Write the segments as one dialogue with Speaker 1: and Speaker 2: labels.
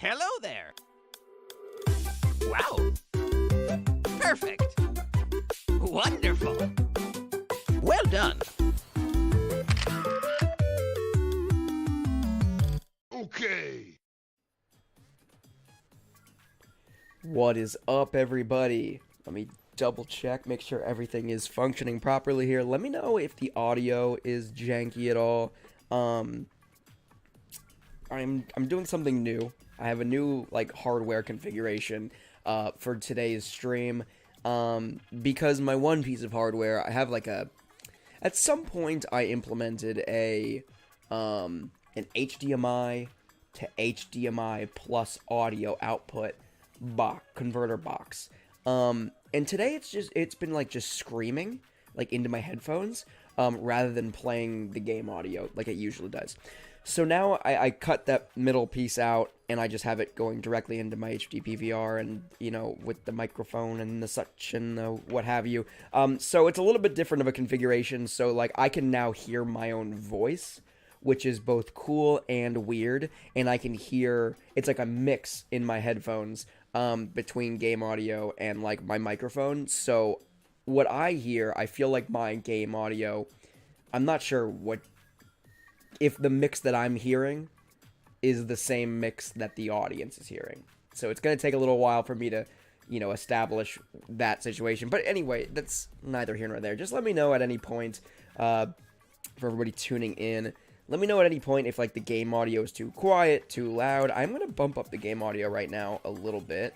Speaker 1: Hello there. Wow. Perfect. Wonderful. Well done.
Speaker 2: Okay.
Speaker 3: What is up, everybody? Let me double check, make sure everything is functioning properly here. Let me know if the audio is janky at all. I'm doing something new. I have a new hardware configuration for today's stream. Because my one piece of hardware, I have at some point I implemented an HDMI to HDMI plus audio output converter box. And today it's been just screaming into my headphones rather than playing the game audio like it usually does. So now I cut that middle piece out and I just have it going directly into my HD PVR and, with the microphone and the such and the what have you. So it's a little bit different of a configuration. So I can now hear my own voice, which is both cool and weird. And I can hear, it's like a mix in my headphones between game audio and my microphone. So what I hear, I feel like my game audio, I'm not sure if the mix that I'm hearing is the same mix that the audience is hearing. So it's going to take a little while for me to, establish that situation. But anyway, that's neither here nor there. Just let me know at any point, for everybody tuning in, let me know at any point if the game audio is too quiet, too loud. I'm going to bump up the game audio right now a little bit,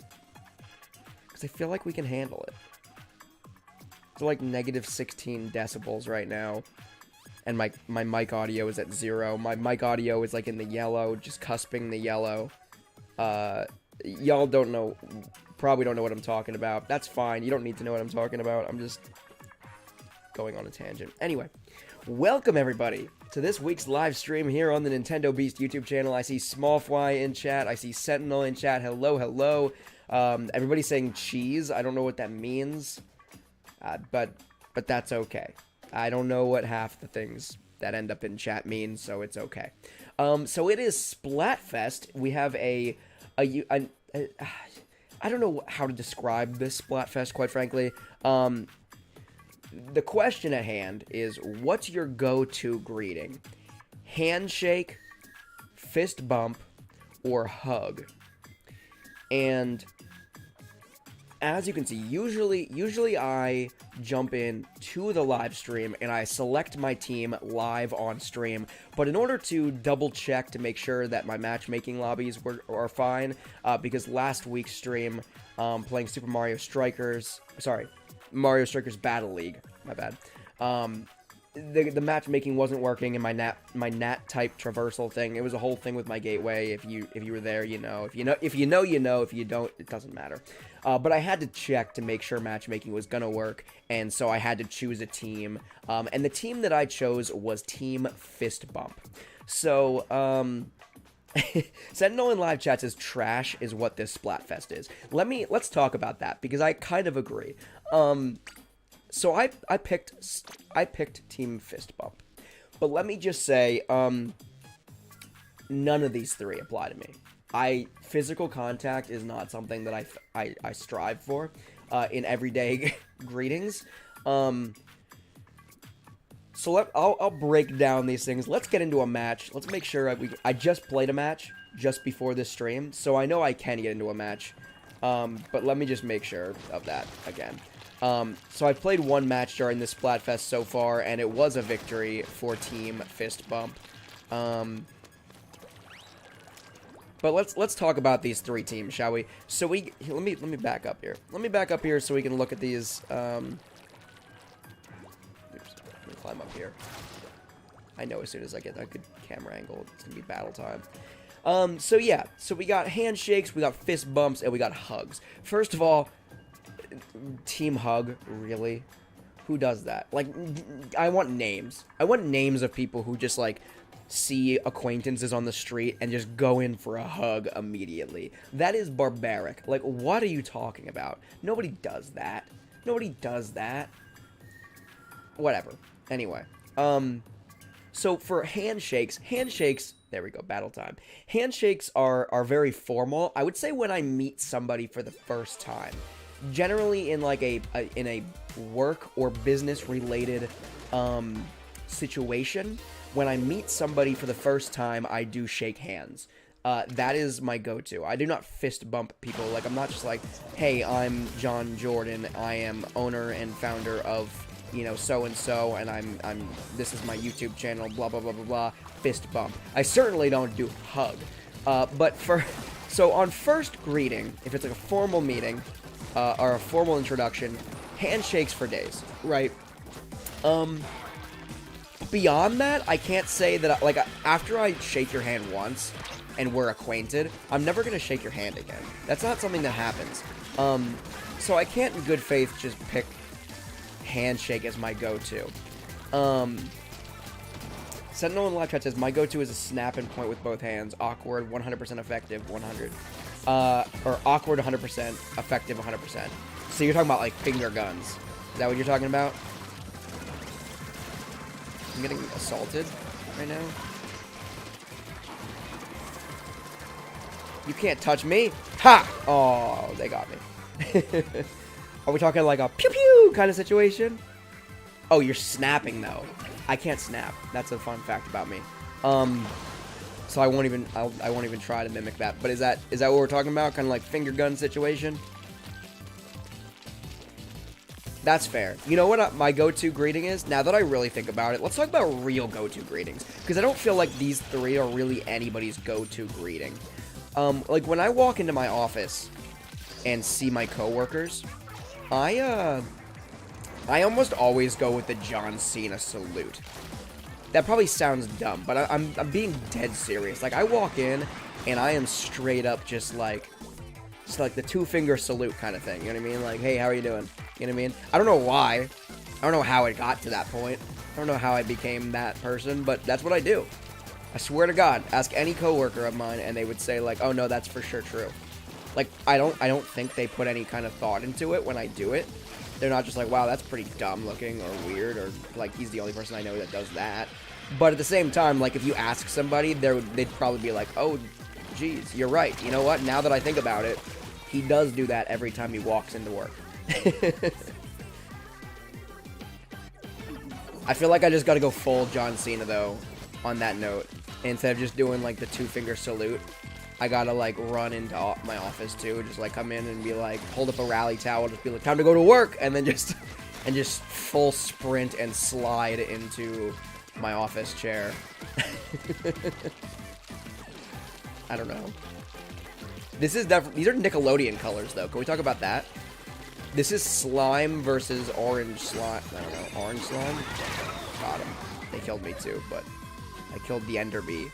Speaker 3: because I feel like we can handle it. It's negative 16 decibels right now. And my mic audio is at 0. My mic audio is in the yellow, just cusping the yellow. Y'all probably don't know what I'm talking about. That's fine. You don't need to know what I'm talking about. I'm just going on a tangent. Anyway, welcome everybody to this week's live stream here on the Nintendo Beast YouTube channel. I see Smallfly in chat. I see Sentinel in chat. Hello, hello. Everybody's saying cheese. I don't know what that means, but that's okay. I don't know what half the things that end up in chat mean, so it's okay. So it is Splatfest. We have I don't know how to describe this Splatfest, quite frankly. The question at hand is, what's your go-to greeting? Handshake, fist bump, or hug? And as you can see, usually I jump in to the live stream and I select my team live on stream. But in order to double check to make sure that my matchmaking lobbies are fine, because last week's stream, playing Mario Strikers Battle League, my bad. The matchmaking wasn't working, and my nat type traversal thing. It was a whole thing with my gateway. If you were there, you know. If you know, you know. If you don't, it doesn't matter. But I had to check to make sure matchmaking was gonna work, and so I had to choose a team. And the team that I chose was Team Fistbump. So Sentinel in live chat says trash is what this Splatfest is. Let's talk about that, because I kind of agree. So I picked Team Fistbump, but let me just say, none of these three apply to me. Physical contact is not something that I strive for in everyday greetings. So I'll break down these things. Let's get into a match. Let's make sure I just played a match just before this stream, so I know I can get into a match. But let me just make sure of that again. So I've played one match during this Splatfest so far, and it was a victory for Team Fistbump. But let's talk about these three teams, shall we? So let me back up here. Let me back up here so we can look at these. Oops, let me climb up here. I know as soon as I get that good camera angle, it's gonna be battle time. So yeah, so we got handshakes, we got fist bumps, and we got hugs. First of all, team hug, really? Who does that? I want names. I want names of people who just see acquaintances on the street and just go in for a hug immediately. That is barbaric. What are you talking about? Nobody does that. Nobody does that. Whatever. Anyway, So for handshakes, there we go, battle time. Handshakes are very formal. I would say when I meet somebody for the first time, generally in like in a work or business related situation, when I meet somebody for the first time, I do shake hands. That is my go-to. I do not fist bump people. Like, I'm not just like, hey, I'm John Jordan. I am owner and founder of, you know, so-and-so, and this is my YouTube channel, blah, blah, blah, blah, blah, fist bump. I certainly don't do hug. So on first greeting, if it's like a formal meeting, or a formal introduction, handshakes for days, right? Beyond that, I can't say that, like, after I shake your hand once, and we're acquainted, I'm never gonna shake your hand again. That's not something that happens. So I can't in good faith just pick handshake as my go-to. Sentinel in live chat says, my go-to is a snap and point with both hands. Awkward, 100% effective, 100. Or awkward, 100%, effective, 100%. So you're talking about, like, finger guns. Is that what you're talking about? I'm getting assaulted right now. You can't touch me. Ha! Oh, they got me. Are we talking like a pew-pew kind of situation? Oh, you're snapping, though. I can't snap. That's a fun fact about me. So I won't even try to mimic that. But is that what we're talking about? Kind of like finger gun situation? That's fair. You know what my go-to greeting is? Now that I really think about it, let's talk about real go-to greetings. Because I don't feel like these three are really anybody's go-to greeting. Like, when I walk into my office and see my coworkers, I almost always go with the John Cena salute. That probably sounds dumb, but I'm being dead serious. Like, I walk in, and I am straight up just like the two-finger salute kind of thing, you know what I mean? Like, hey, how are you doing? You know what I mean? I don't know why. I don't know how it got to that point. I don't know how I became that person, but that's what I do. I swear to God, ask any coworker of mine, and they would say, like, oh, no, that's for sure true. Like, I don't think they put any kind of thought into it when I do it. They're not just like, wow, that's pretty dumb looking or weird, or, like, he's the only person I know that does that. But at the same time, like, if you ask somebody, they'd probably be like, oh, geez, you're right. You know what? Now that I think about it, he does do that every time he walks into work. I feel like I just gotta go full John Cena, though, on that note. Instead of just doing, like, the two-finger salute, I gotta, like, run into my office, too. Just, like, come in and be like, hold up a rally towel, just be like, time to go to work! And then just full sprint and slide into my office chair. I don't know. This is definitely... These are Nickelodeon colors, though. Can we talk about that? This is slime versus orange slime. I don't know. Orange slime? Got him. They killed me, too, but... I killed the Ender Bee.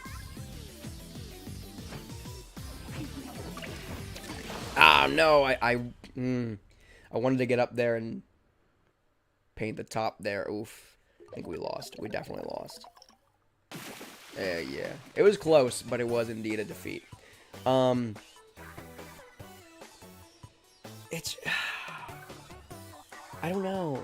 Speaker 3: Ah, no, I wanted to get up there and paint the top there. Oof. I think we lost. We definitely lost. Yeah. It was close, but it was indeed a defeat. It's... I don't know.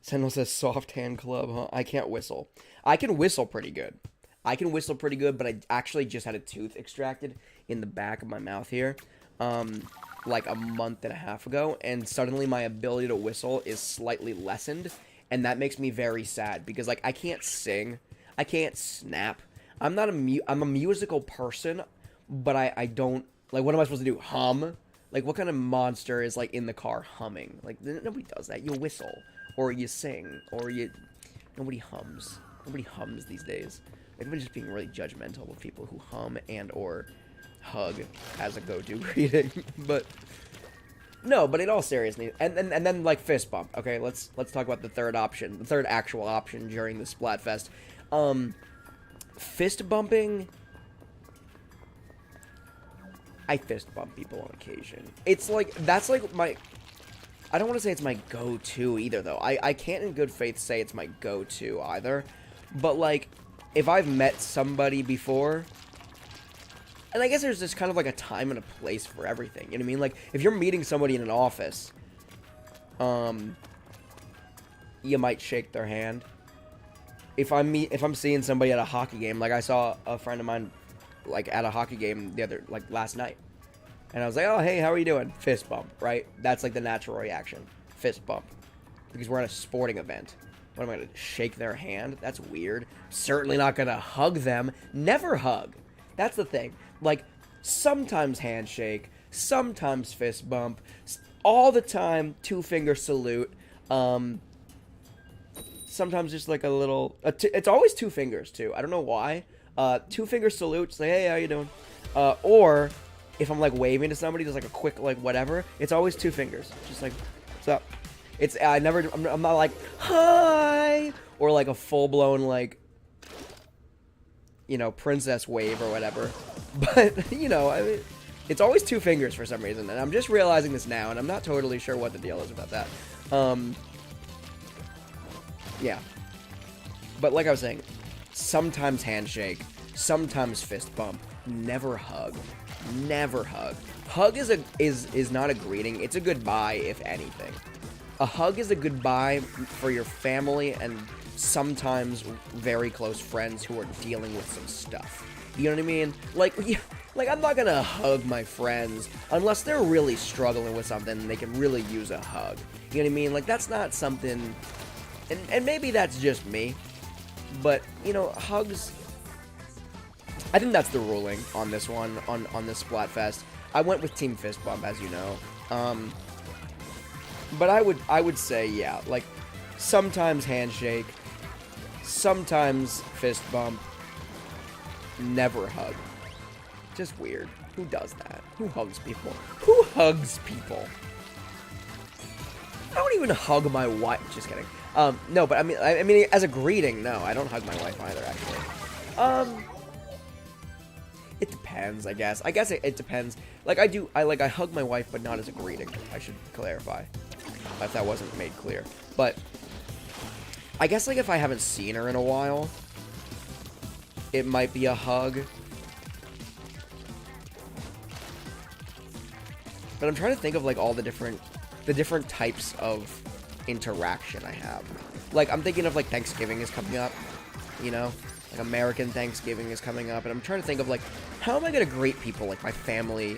Speaker 3: Sentinel says soft hand club, huh? I can't whistle. I can whistle pretty good. But I actually just had a tooth extracted in the back of my mouth here, like a month and a half ago, and suddenly my ability to whistle is slightly lessened, and that makes me very sad, because, like, I can't sing, I can't snap, I'm a musical person, but I don't, like, what am I supposed to do, hum? Like, what kind of monster is, like, in the car humming? Like, nobody does that. You whistle, or you sing, or nobody hums. Nobody hums these days. Everybody's just being really judgmental of people who hum and or hug as a go-to greeting. But in all seriousness, and then like fist bump. Okay, let's talk about the third option, the third actual option during the Splatfest. Fist bumping. I fist bump people on occasion. It's like that's like my. I don't want to say it's my go-to either, though. I can't in good faith say it's my go-to either. But, like, if I've met somebody before... And I guess there's just kind of, like, a time and a place for everything. You know what I mean? Like, if you're meeting somebody in an office... you might shake their hand. If I'm seeing somebody at a hockey game, like I saw a friend of mine, like at a hockey game last night, and I was like, oh hey, how are you doing? Fist bump, right? That's like the natural reaction, fist bump, because we're at a sporting event. What am I gonna shake their hand? That's weird. Certainly not gonna hug them. Never hug. That's the thing. Like sometimes handshake, sometimes fist bump, all the time 2-finger salute. Sometimes just like a little. It's always 2 fingers too. I don't know why. 2-finger salute. Say hey, how you doing? Or if I'm like waving to somebody, there's like a quick like whatever. It's always 2 fingers. Just like what's up? I'm not like hi or like a full blown like princess wave or whatever. But I mean, it's always 2 fingers for some reason, and I'm just realizing this now, and I'm not totally sure what the deal is about that. Yeah. But like I was saying, sometimes handshake, sometimes fist bump, never hug. Never hug. Hug is not a greeting, it's a goodbye if anything. A hug is a goodbye for your family and sometimes very close friends who are dealing with some stuff. You know what I mean? Like I'm not gonna hug my friends unless they're really struggling with something and they can really use a hug. You know what I mean? Like that's not something. And maybe that's just me, but, hugs, I think that's the ruling on this one, on this Splatfest. I went with Team Fist Bump, as you know, but I would say, yeah, like, sometimes handshake, sometimes fist bump, never hug. Just weird. Who does that? Who hugs people? Who hugs people? I don't even hug my wife. Just kidding. No, but I mean, as a greeting, no, I don't hug my wife either, actually. It depends, I guess. I guess it depends. Like, I hug my wife, but not as a greeting. I should clarify, if that wasn't made clear. But, I guess, like, if I haven't seen her in a while, it might be a hug. But I'm trying to think of, like, all the different types of interaction I have. Like, I'm thinking of, like, Thanksgiving is coming up, like American Thanksgiving is coming up, and I'm trying to think of, like, how am I gonna greet people, like my family,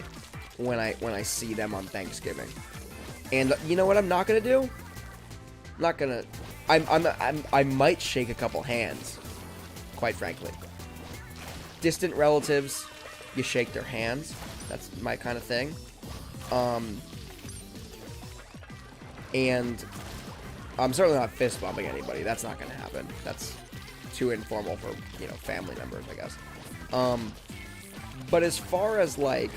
Speaker 3: when I see them on Thanksgiving? And you know what I'm not gonna do? I'm not gonna. I might shake a couple hands, quite frankly. Distant relatives, you shake their hands. That's my kind of thing. And I'm certainly not fist bumping anybody. That's not gonna happen. That's too informal for, family members, I guess. But as far as, like,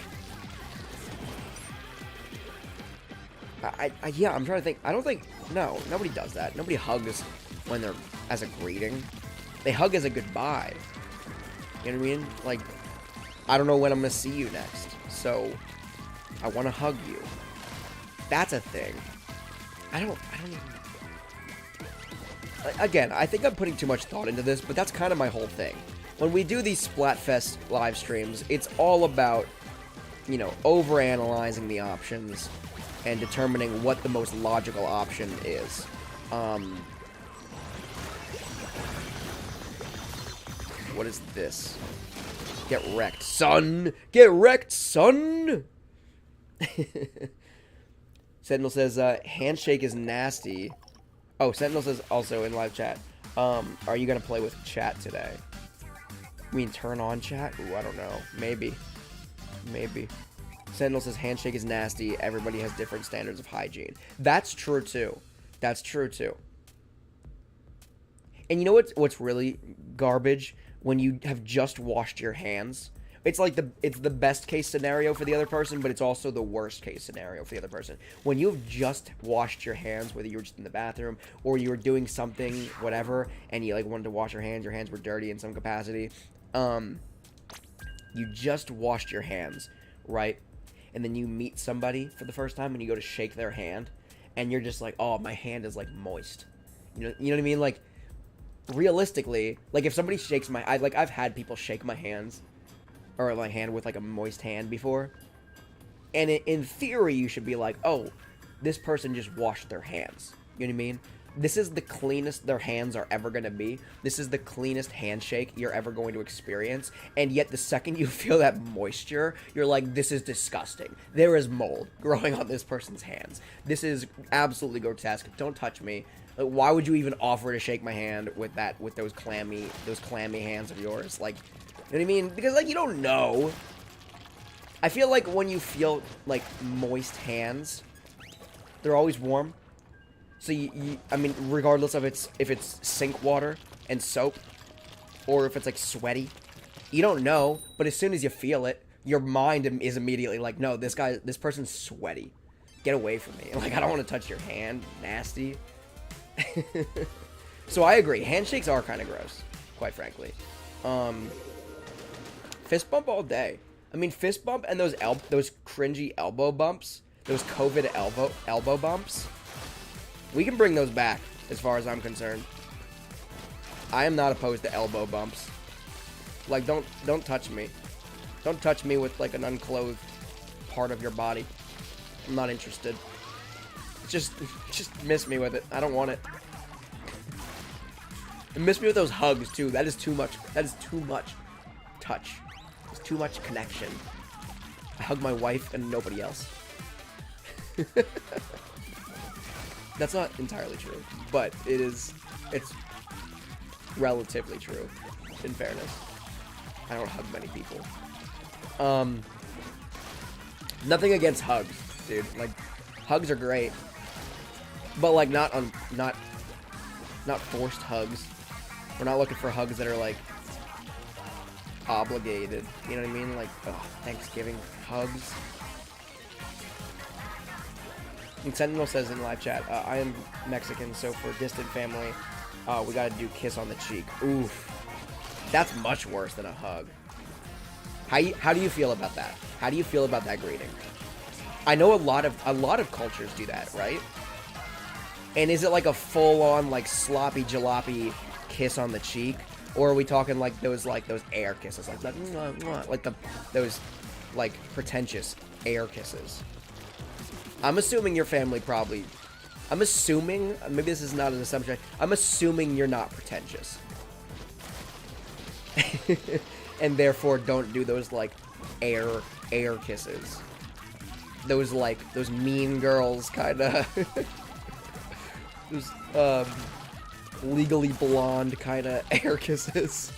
Speaker 3: yeah, I'm trying to think. I don't think, no, nobody does that. Nobody hugs when they're, as a greeting. They hug as a goodbye. You know what I mean? Like, I don't know when I'm gonna see you next, so I want to hug you. That's a thing. I don't even... Again, I think I'm putting too much thought into this, but that's kind of my whole thing. When we do these Splatfest live streams, it's all about, overanalyzing the options and determining what the most logical option is. What is this? Get wrecked, son! Get wrecked, son! Sentinel says, handshake is nasty. Oh, Sentinel says also in live chat, are you gonna play with chat today? I mean, turn on chat? Ooh, I don't know. Maybe. Sentinel says handshake is nasty. Everybody has different standards of hygiene. That's true too. And you know what's really garbage? When you have just washed your hands. It's like it's the best case scenario for the other person, but it's also the worst case scenario for the other person. When you've just washed your hands, whether you were just in the bathroom or you were doing something, whatever, and you like wanted to wash your hands were dirty in some capacity. You just washed your hands, right? And then you meet somebody for the first time and you go to shake their hand, and you're just like, oh, my hand is like moist. You know what I mean? Like, realistically, like if somebody shakes I've had people shake my hands. Or my hand with like a moist hand before. And in theory, you should be like, oh, this person just washed their hands. You know what I mean? this is the cleanest their hands are ever going to be. This is the cleanest handshake you're ever going to experience. And yet the second you feel that moisture, you're like, this is disgusting. There is mold growing on this person's hands. This is absolutely grotesque. Don't touch me. Like, why would you even offer to shake my hand with those clammy hands of yours? Like, you know what I mean? Because, like, you don't know. I feel like when you feel, like, moist hands, they're always warm. So, I mean, regardless of if it's sink water and soap, or if it's, like, sweaty, you don't know, but as soon as you feel it, your mind is immediately like, no, this person's sweaty. Get away from me. Like, I don't want to touch your hand. Nasty. So, I agree. Handshakes are kind of gross, quite frankly. Fist bump all day. I mean, fist bump and those cringy elbow bumps, those COVID elbow bumps, we can bring those back, as far as I'm concerned. I am not opposed to elbow bumps. Like, don't touch me. Don't touch me with, like, an unclothed part of your body. I'm not interested. Just miss me with it. I don't want it. And miss me with those hugs, too. That is too much. That is too much touch. There's too much connection. I hug my wife and nobody else. That's not entirely true, but it's relatively true, in fairness. I don't hug many people. Nothing against hugs, dude. Like, hugs are great, but like not forced hugs. We're not looking for hugs that are like obligated. You know what I mean? Like, Thanksgiving hugs. And Sentinel says in live chat, I am Mexican, so for distant family, we gotta do kiss on the cheek. Oof. That's much worse than a hug. How do you feel about that? How do you feel about that greeting? I know a lot of cultures do that, right? And is it like a full-on, like, sloppy jalopy kiss on the cheek? Or are we talking like those air kisses? Like those, like, pretentious air kisses? I'm assuming your family probably... I'm assuming... Maybe this is not an assumption. I'm assuming you're not pretentious. And therefore don't do those, like, air kisses. Those Mean Girls kind of... those, Legally Blonde kind of air kisses.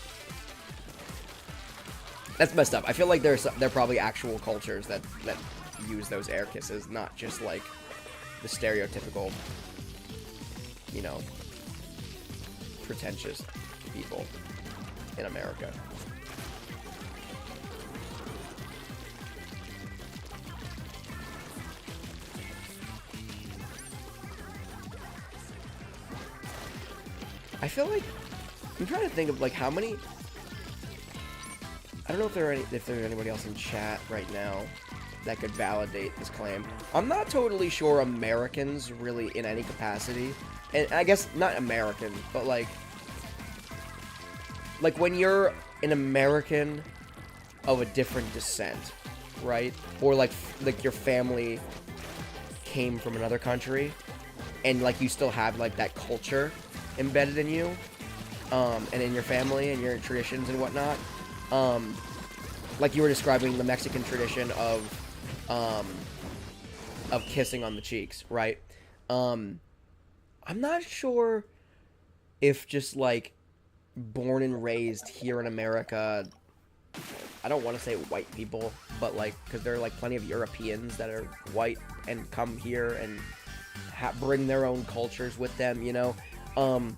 Speaker 3: That's messed up. I feel like there are probably actual cultures that use those air kisses, not just like the stereotypical, you know, pretentious people in America. I feel like I'm trying to think of like how many. I don't know if there's anybody else in chat right now that could validate this claim. I'm not totally sure Americans really in any capacity, and I guess not American, but like when you're an American of a different descent, right? Or like your family came from another country, and like you still have like that culture embedded in you, and in your family and your traditions and whatnot. Like you were describing the Mexican tradition of kissing on the cheeks, right? I'm not sure if just like born and raised here in America, I don't want to say white people, but like, because there are like plenty of Europeans that are white and come here and bring their own cultures with them, you know? I'm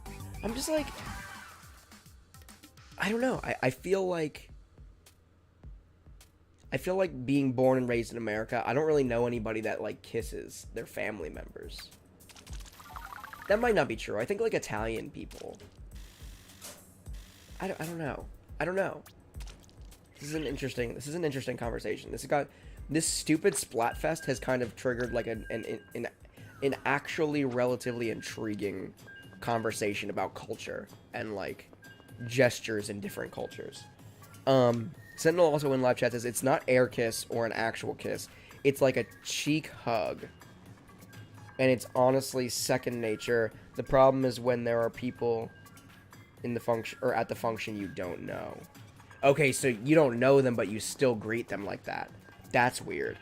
Speaker 3: just like, I don't know. I feel like being born and raised in America, I don't really know anybody that like kisses their family members. That might not be true. I think like Italian people. I don't know. I don't know. This is an interesting conversation. This stupid Splatfest has kind of triggered like an actually relatively intriguing conversation about culture and like gestures in different cultures. Sentinel also in live chat says it's not air kiss or an actual kiss. It's like a cheek hug. and it's honestly second nature. The problem is when there are people in the function or at the function you don't know. Okay, so you don't know them, but you still greet them like that. That's weird.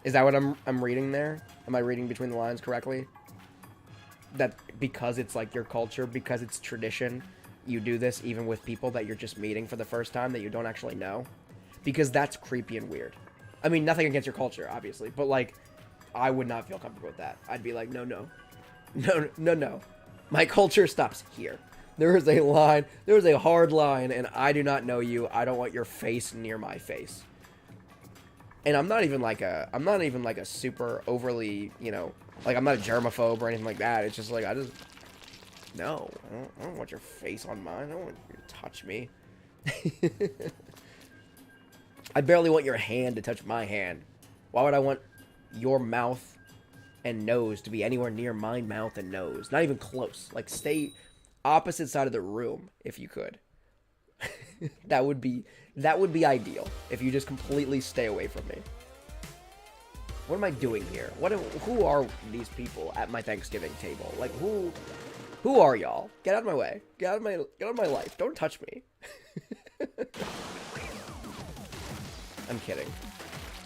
Speaker 3: Is that what I'm reading there? Am I reading between the lines correctly? That because it's like your culture, because it's tradition, you do this even with people that you're just meeting for the first time that you don't actually know? Because that's creepy and weird. I mean, nothing against your culture, obviously, but like, I would not feel comfortable with that. I'd be like, no. My culture stops here. There is a line, there is a hard line, and I do not know you. I don't want your face near my face. And I'm not even like a super overly, you know, like I'm not a germaphobe or anything like that. It's just like, no, I don't want your face on mine. I don't want you to touch me. I barely want your hand to touch my hand. Why would I want your mouth and nose to be anywhere near my mouth and nose? Not even close. Like, stay opposite side of the room if you could. that would be ideal if you just completely stay away from me. What am I doing here? Who are these people at my Thanksgiving table? Like, who are y'all? Get out of my way. Get out of my life. Don't touch me. I'm kidding.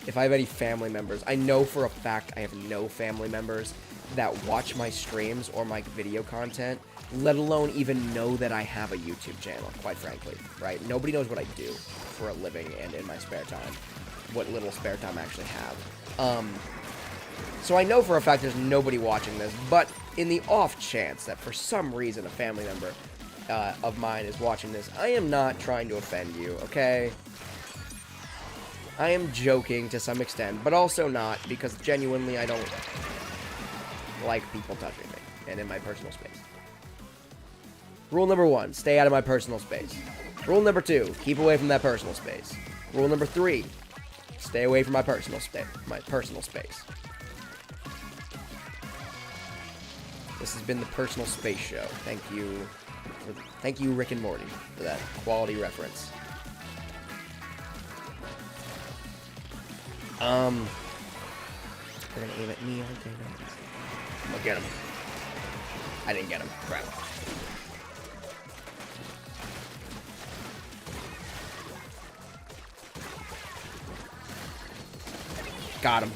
Speaker 3: If I have any family members, I know for a fact I have no family members that watch my streams or my video content, let alone even know that I have a YouTube channel, quite frankly, right? Nobody knows what I do for a living and in my spare time, what little spare time I actually have. So I know for a fact there's nobody watching this, but in the off chance that for some reason a family member of mine is watching this, I am not trying to offend you, okay? I am joking to some extent, but also not, because genuinely I don't like people touching me and in my personal space. Rule number 1, stay out of my personal space. Rule number 2, keep away from that personal space. Rule number 3, stay away from my personal space. This has been the Personal Space Show. Thank you, Rick and Morty, for that quality reference. They're gonna aim at me, aren't they? I'm gonna get him. I didn't get him. Crap. Got him.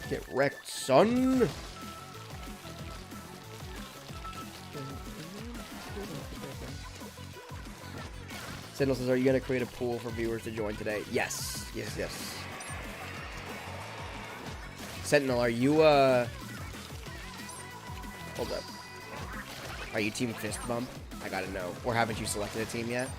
Speaker 3: Get wrecked, son. Sentinel says, are you going to create a pool for viewers to join today? Yes. Yes. Sentinel, are you, hold up. Are you Team Fistbump? I gotta know. Or haven't you selected a team yet?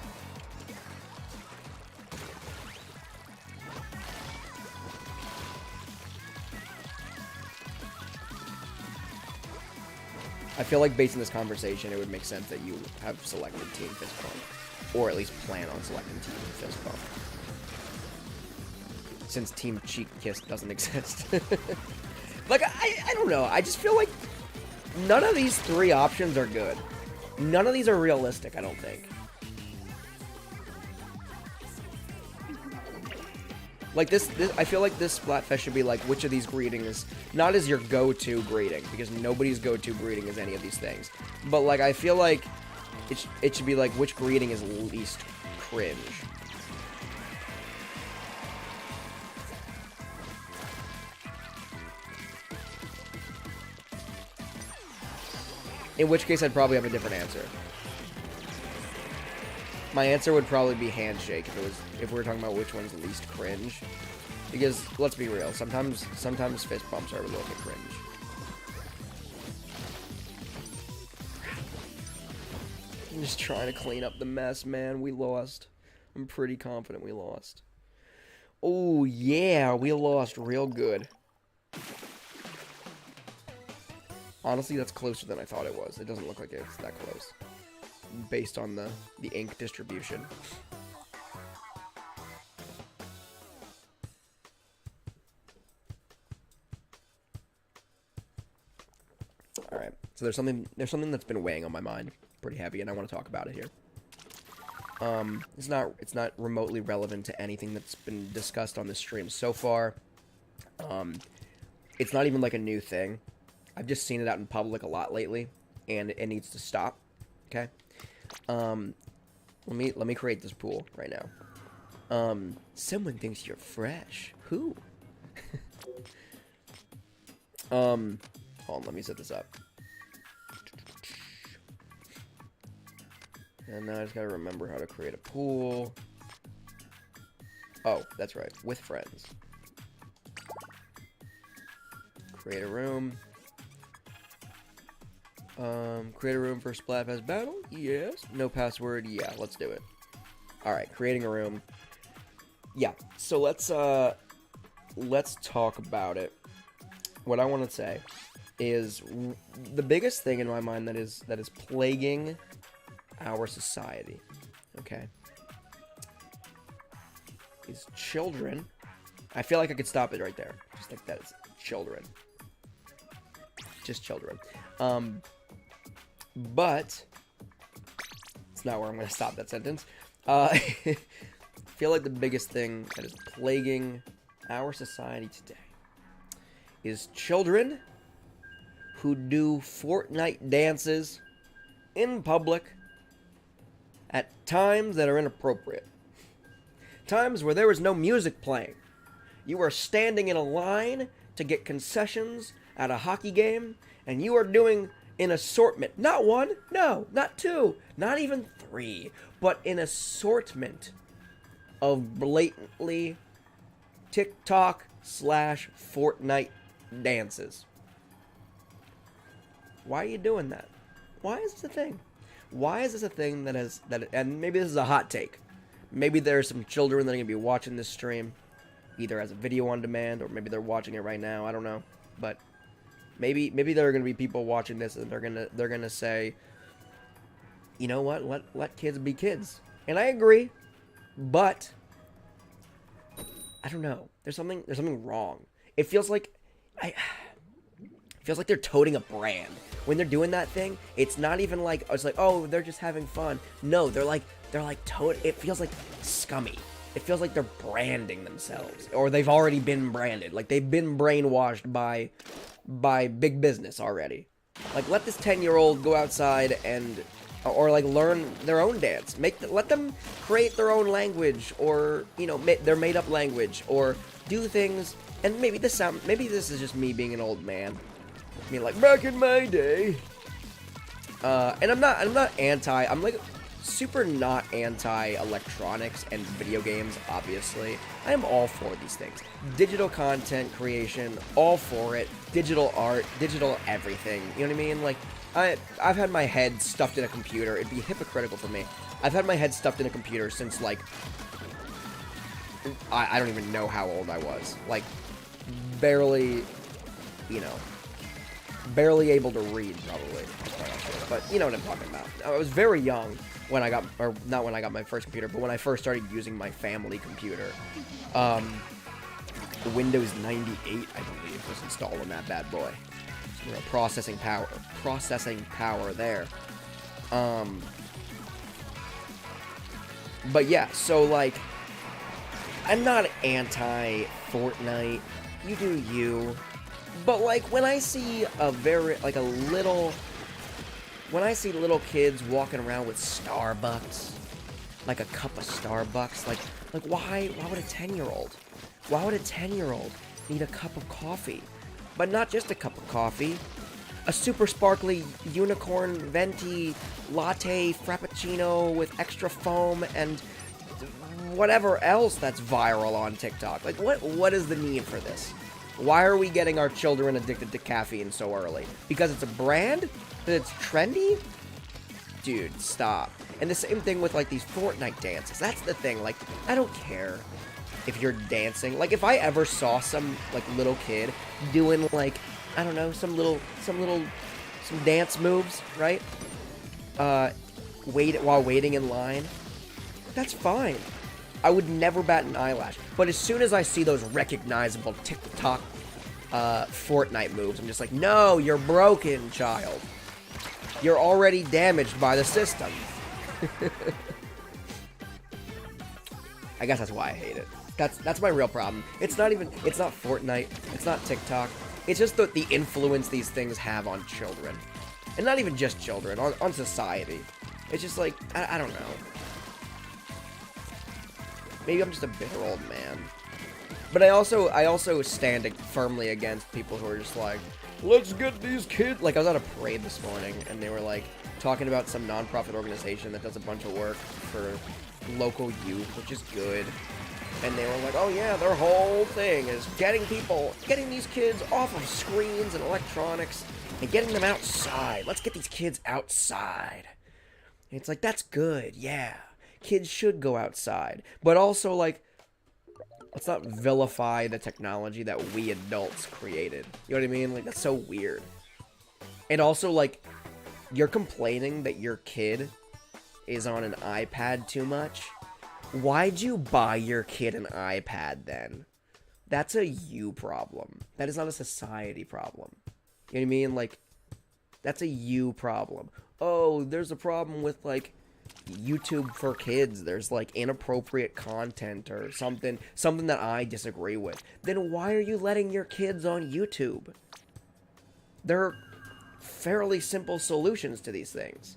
Speaker 3: I feel like based on this conversation, it would make sense that you have selected Team Fistbump. Or at least plan on selecting Team Fistbump. Since Team Cheek Kiss doesn't exist. Like, I don't know. I just feel like none of these 3 options are good. None of these are realistic, I don't think. Like, this I feel like this Splatfest should be like, which of these greetings, not as your go-to greeting, because nobody's go-to greeting is any of these things. But, like, I feel like it should be like, which greeting is least cringe? In which case, I'd probably have a different answer. My answer would probably be Handshake if we were talking about which one's least cringe. Because, let's be real, sometimes fist bumps are a little bit cringe. I'm just trying to clean up the mess, man. We lost. I'm pretty confident we lost. Oh, yeah, we lost real good. Honestly, that's closer than I thought it was. It doesn't look like it's that close. Based on the ink distribution. Alright, so there's something that's been weighing on my mind pretty heavy, and I want to talk about it here. It's not remotely relevant to anything that's been discussed on this stream so far. It's not even like a new thing. I've just seen it out in public a lot lately, and it needs to stop. Okay. Let me create this pool right now. Someone thinks you're fresh. Who? Hold on, let me set this up. And now I just gotta remember how to create a pool. Oh, that's right, with friends. Create a room. Create a room for Splatfest battle? Yes. No password? Yeah, let's do it. Alright, creating a room. Yeah, so let's talk about it. What I want to say is the biggest thing in my mind that is plaguing our society, okay, is children. I feel like I could stop it right there. Just like that. It's children. Just children. But it's not where I'm going to stop that sentence. I feel like the biggest thing that is plaguing our society today is children who do Fortnite dances in public at times that are inappropriate. Times where there is no music playing. You are standing in a line to get concessions at a hockey game, and you are doing an assortment. Not one, no, not two, not even three, but an assortment of blatantly TikTok/Fortnite dances. Why are you doing that? Why is this a thing? Why is this a thing and maybe this is a hot take. Maybe there are some children that are going to be watching this stream, either as a video on demand, or maybe they're watching it right now, I don't know. But maybe there are going to be people watching this and they're gonna say, you know what, let kids be kids. And I agree, but I don't know. There's something wrong. It feels like they're toting a brand. When they're doing that thing, it's not even like, it's like, oh, they're just having fun. No, they're like it feels like scummy. It feels like they're branding themselves, or they've already been branded. Like they've been brainwashed by big business already. Like, let this 10-year-old go outside or like learn their own dance. Let them create their own language, or their made-up language, or do things. And maybe this is just me being an old man. I mean, like back in my day. And I'm not anti. I'm like super not anti-electronics and video games, obviously. I am all for these things. Digital content creation, all for it. Digital art, digital everything. You know what I mean? Like, I've had my head stuffed in a computer. It'd be hypocritical for me. I've had my head stuffed in a computer since, like, I don't even know how old I was. Like, barely able to read, probably. But you know what I'm talking about. I was very young when I got, or not when I got my first computer, but when I first started using my family computer. The Windows 98, I believe, was installed on that bad boy. So, processing power there. But yeah, so like, I'm not anti-Fortnite. You do you. But like, when I see little kids walking around with Starbucks, like a cup of Starbucks, like why would a 10-year-old need a cup of coffee? But not just a cup of coffee, a super sparkly unicorn venti latte frappuccino with extra foam and whatever else that's viral on TikTok. Like, what is the need for this? Why are we getting our children addicted to caffeine so early? Because it's a brand? That it's trendy? Dude, stop. And the same thing with, like, these Fortnite dances. That's the thing. Like, I don't care if you're dancing. Like, if I ever saw some, like, little kid doing, like, I don't know, some dance moves, right? While waiting in line, that's fine. I would never bat an eyelash. But as soon as I see those recognizable TikTok Fortnite moves, I'm just like, no, you're broken, child. You're already damaged by the system. I guess that's why I hate it. That's my real problem. It's not Fortnite, it's not TikTok. It's just the influence these things have on children. And not even just children, on society. It's just like, I don't know. Maybe I'm just a bitter old man. But I also stand firmly against people who are just like, let's get these kids. Like, I was at a parade this morning, and they were like talking about some nonprofit organization that does a bunch of work for local youth, which is good. And they were like, oh yeah, their whole thing is getting these kids off of screens and electronics and getting them outside. Let's get these kids outside. And it's like, that's good, yeah. Kids should go outside. But also, like, let's not vilify the technology that we adults created. You know what I mean? Like, that's so weird. And also, like, you're complaining that your kid is on an iPad too much. Why'd you buy your kid an iPad then? That's a you problem. That is not a society problem. You know what I mean? Like, that's a you problem. Oh, there's a problem with, like, YouTube for kids. There's, like, inappropriate content or something that I disagree with. Then why are you letting your kids on YouTube? There are fairly simple solutions to these things.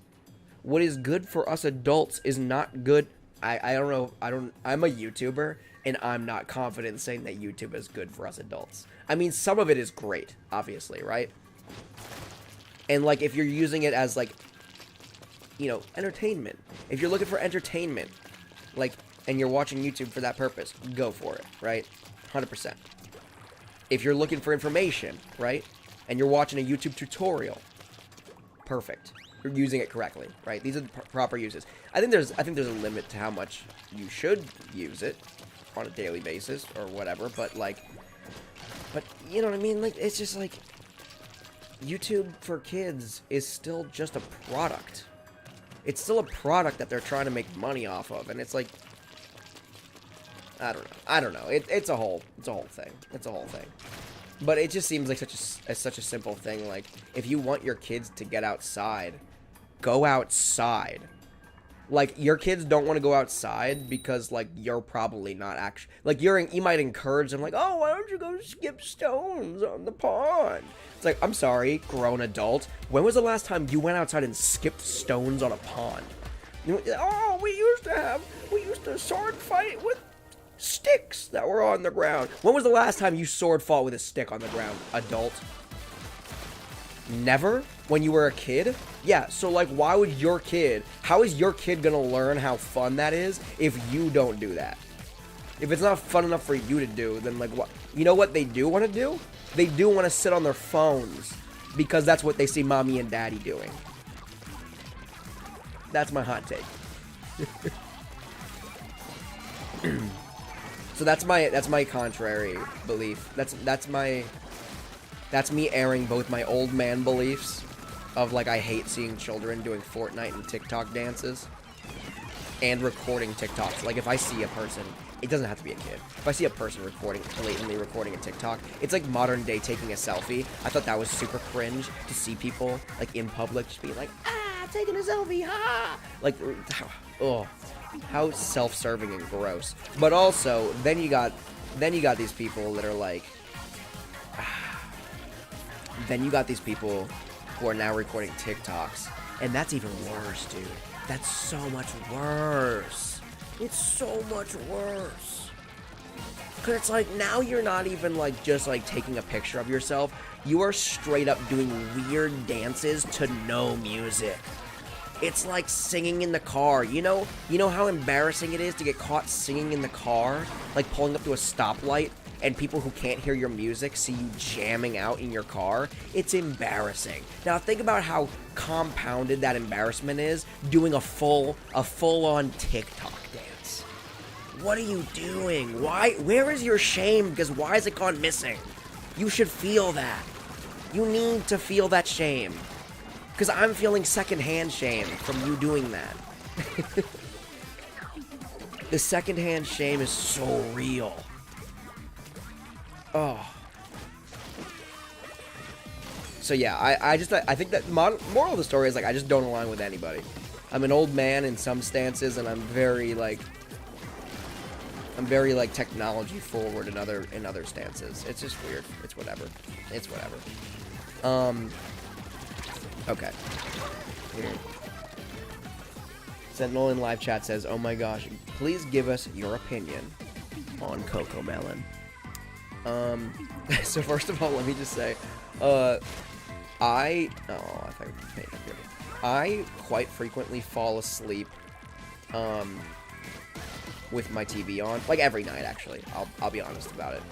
Speaker 3: What is good for us adults is not good. I don't know. I'm a YouTuber, and I'm not confident in saying that YouTube is good for us adults. I mean, some of it is great, obviously, right? And, like, if you're using it as, like, you know, entertainment. If you're looking for entertainment, like, and you're watching YouTube for that purpose, go for it, right? 100%. If you're looking for information, right? And you're watching a YouTube tutorial, perfect. You're using it correctly, right? These are the proper uses. I think there's a limit to how much you should use it on a daily basis or whatever, but you know what I mean? Like, it's just like YouTube for kids is still just a product. It's still a product that they're trying to make money off of, and it's like, I don't know. It's a whole thing. It's a whole thing. But it just seems like such a simple thing. Like, if you want your kids to get outside, go outside. Like, your kids don't want to go outside because, like, you're probably not actually, like, you might encourage them, like, oh, why don't you go skip stones on the pond? It's like, I'm sorry, grown adult. When was the last time you went outside and skipped stones on a pond? Oh, we used to sword fight with sticks that were on the ground. When was the last time you sword fought with a stick on the ground, adult? Never? When you were a kid? Yeah, so, like, how is your kid gonna learn how fun that is if you don't do that? If it's not fun enough for you to do, then, like, what? You know what they do want to do? They do want to sit on their phones because that's what they see mommy and daddy doing. That's my hot take. So that's my contrary belief. That's me airing both my old man beliefs of, like, I hate seeing children doing Fortnite and TikTok dances and recording TikToks. Like, if I see a person, it doesn't have to be a kid. If I see a person blatantly recording a TikTok, it's like modern day taking a selfie. I thought that was super cringe to see people, like, in public just being like, ah, taking a selfie, ha! Like, oh, how self-serving and gross. But also, then you got these people that are like, then you got these people who are now recording TikToks, and that's even worse, dude. That's so much worse. It's so much worse. Because it's like, now you're not even, like, just, like, taking a picture of yourself. You are straight up doing weird dances to no music. It's like singing in the car. You know how embarrassing it is to get caught singing in the car? Like, pulling up to a stoplight, and people who can't hear your music see you jamming out in your car? It's embarrassing. Now think about how compounded that embarrassment is doing a full-on TikTok dance. What are you doing? Where is your shame? Because why has it gone missing? You should feel that. You need to feel that shame. Because I'm feeling secondhand shame from you doing that. The secondhand shame is so real. Oh. So yeah, I think that moral of the story is, like, I just don't align with anybody. I'm an old man in some stances, and I'm very, like, I'm very like technology forward in other stances. It's just weird. It's whatever. It's whatever. Okay. Weird. Sentinel in live chat says, "Oh my gosh, please give us your opinion on Cocomelon." So first of all, let me just say, I quite frequently fall asleep, with my TV on, like every night actually. I'll be honest about it.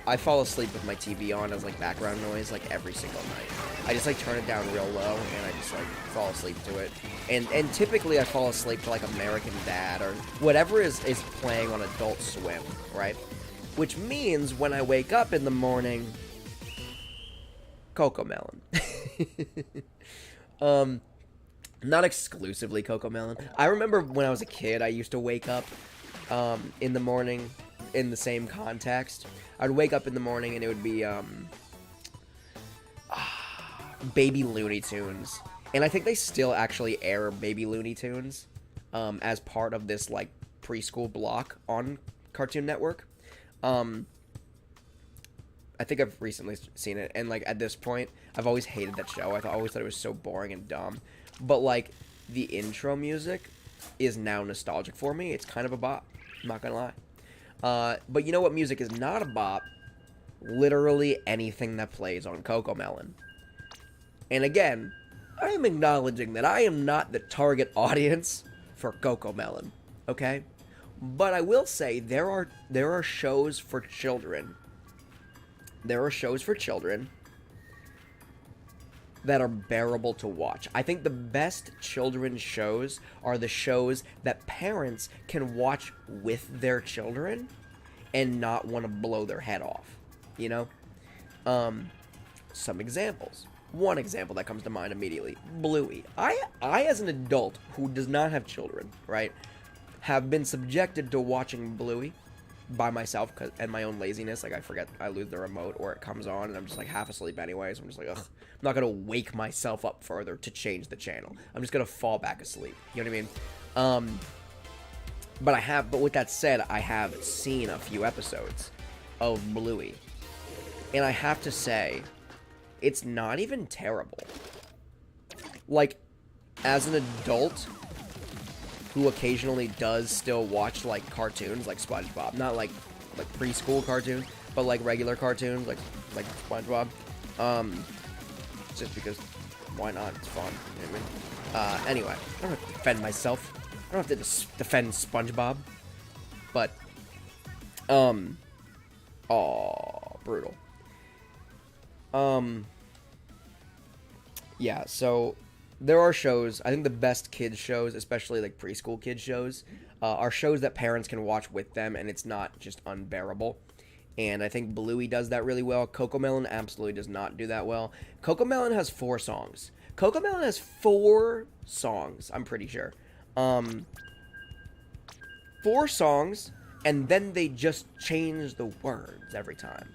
Speaker 3: I fall asleep with my TV on as like background noise like every single night. I just like turn it down real low and I just like fall asleep to it. And typically I fall asleep to like American Dad or whatever is playing on Adult Swim, right? Which means when I wake up in the morning, Cocomelon. Not exclusively Cocomelon. I remember when I was a kid, I used to wake up in the morning in the same context. I'd wake up in the morning and it would be Baby Looney Tunes. And I think they still actually air Baby Looney Tunes as part of this like preschool block on Cartoon Network. I think I've recently seen it, and like at this point, I've always hated that show. Always thought it was so boring and dumb. But like the intro music is now nostalgic for me. It's kind of a bop. I'm not gonna lie. But you know what music is not a bop? Literally anything that plays on Cocomelon. And again, I am acknowledging that I am not the target audience for Cocomelon. Okay? But I will say there are shows for children. There are shows for children that are bearable to watch. I think the best children's shows are the shows that parents can watch with their children and not want to blow their head off. You know? Some examples. One example that comes to mind immediately. Bluey. I as an adult who does not have children, right, have been subjected to watching Bluey by myself and my own laziness. Like, I forget, I lose the remote or it comes on and I'm just like half asleep anyway, so I'm just like, ugh, I'm not gonna wake myself up further to change the channel. I'm just gonna fall back asleep. You know what I mean? But with that said, I have seen a few episodes of Bluey, and I have to say, it's not even terrible. Like, as an adult who occasionally does still watch, like, cartoons, like SpongeBob. Not, like preschool cartoons, but, like, regular cartoons, like SpongeBob. Just because, why not? It's fun. You know what I mean? Anyway, I don't have to defend myself. I don't have to defend SpongeBob. But, brutal. Yeah, so there are shows. I think the best kids shows, especially like preschool kids shows, are shows that parents can watch with them, and it's not just unbearable. And I think Bluey does that really well. Cocomelon absolutely does not do that well. Cocomelon has 4 songs. Cocomelon has 4 songs, I'm pretty sure. 4 songs, and then they just change the words every time.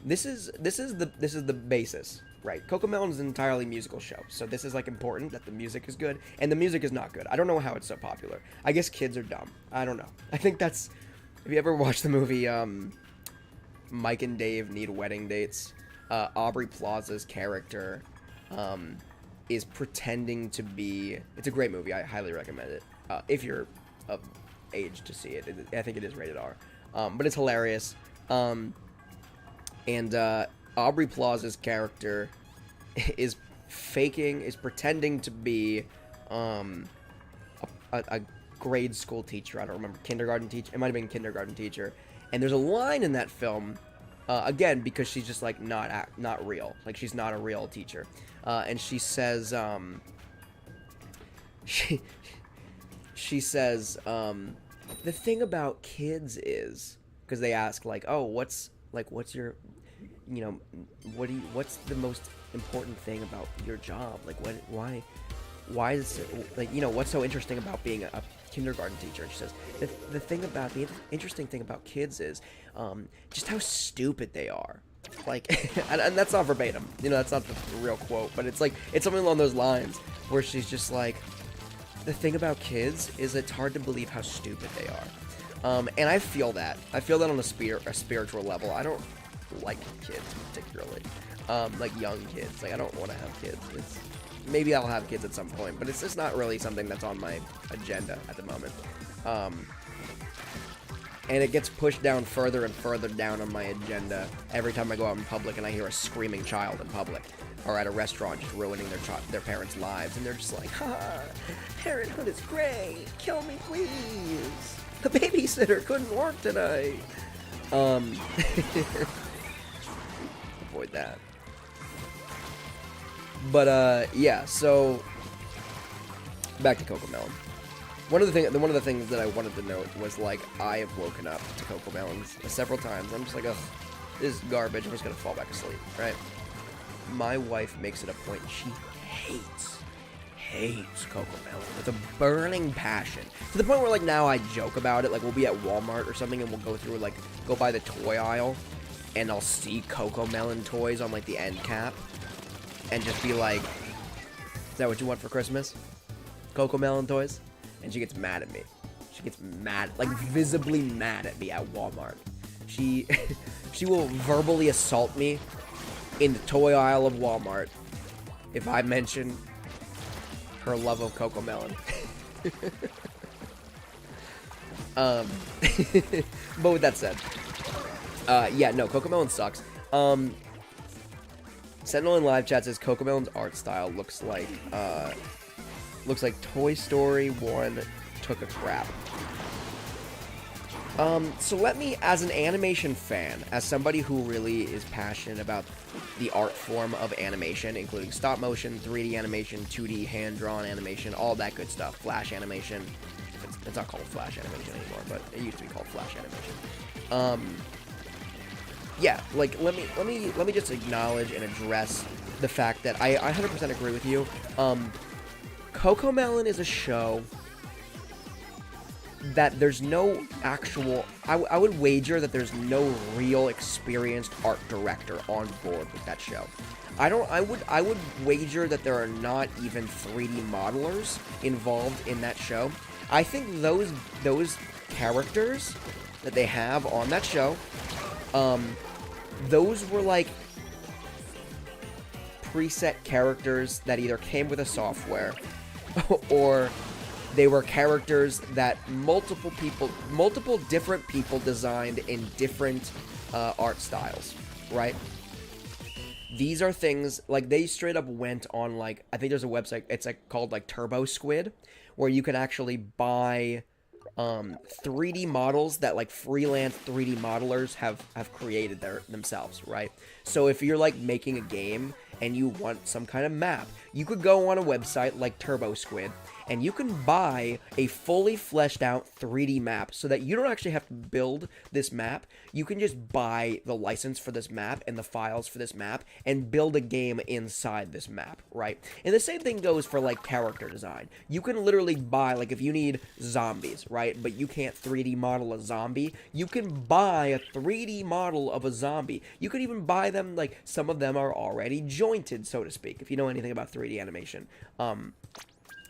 Speaker 3: This is the basis. Right, Cocomelon is an entirely musical show, so this is, like, important that the music is good, and the music is not good. I don't know how it's so popular. I guess kids are dumb. I don't know. I think that's... Have you ever watched the movie, Mike and Dave Need Wedding Dates? Aubrey Plaza's character, is pretending to be... It's a great movie. I highly recommend it. If you're of age to see it. I think it is rated R. But it's hilarious. Aubrey Plaza's character is pretending to be a grade school teacher. I don't remember, kindergarten teacher. It might have been kindergarten teacher. And there's a line in that film, again, because she's just like not real. Like, she's not a real teacher. And she says, she says, the thing about kids is, because they ask like, oh, what's your, you know, what's the most important thing about your job? Like, why is it, like, you know, what's so interesting about being a kindergarten teacher? And she says, the interesting thing about kids is, just how stupid they are. Like, and that's not verbatim, you know, that's not the real quote, but it's like, it's something along those lines, where she's just like, the thing about kids is it's hard to believe how stupid they are. And I feel that. I feel that on a spiritual level. I don't like kids particularly. Like young kids. Like I don't want to have kids. Maybe I'll have kids at some point, but it's just not really something that's on my agenda at the moment. And it gets pushed down further and further down on my agenda every time I go out in public and I hear a screaming child in public or at a restaurant just ruining their parents' lives, and they're just like, ha, parenthood is great, kill me please, the babysitter couldn't work tonight. Avoid that. But yeah, so back to Cocomelon. One of the things that I wanted to note was, like, I have woken up to Cocomelons several times. I'm just like, ugh, this is garbage. I'm just gonna fall back asleep, right? My wife makes it a point. She hates Cocomelon with a burning passion, to the point where, like, now I joke about it. Like, we'll be at Walmart or something, and we'll go through, like, go by the toy aisle, and I'll see Cocomelon toys on, like, the end cap, and just be like, is that what you want for Christmas? Cocomelon toys? And she gets mad at me. She gets mad, like visibly mad at me at Walmart. She will verbally assault me in the toy aisle of Walmart if I mention her love of Cocomelon. But with that said, yeah, no, Cocomelon sucks. Sentinel in live chat says Cocomelon's art style looks like Toy Story 1 took a crap. So let me, as an animation fan, as somebody who really is passionate about the art form of animation, including stop motion, 3D animation, 2D hand-drawn animation, all that good stuff, flash animation. It's not called flash animation anymore, but it used to be called flash animation. Yeah, like, let me just acknowledge and address the fact that I 100% agree with you. Cocomelon is a show that there's no actual, I would wager that there's no real experienced art director on board with that show. I would wager that there are not even 3D modelers involved in that show. I think those characters that they have on that show, those were like preset characters that either came with a software or they were characters that multiple different people designed in different art styles, right? These are things, like, they straight up went on, like, I think there's a website, it's like called, like, Turbo Squid, where you can actually buy 3D models that, like, freelance 3D modelers have created themselves, right? So if you're, like, making a game and you want some kind of map, you could go on a website like Turbo Squid, and you can buy a fully fleshed out 3D map so that you don't actually have to build this map. You can just buy the license for this map and the files for this map and build a game inside this map, right? And the same thing goes for, like, character design. You can literally buy, like, if you need zombies, right, but you can't 3D model a zombie, you can buy a 3D model of a zombie. You could even buy them, like, some of them are already jointed, so to speak, if you know anything about 3D animation.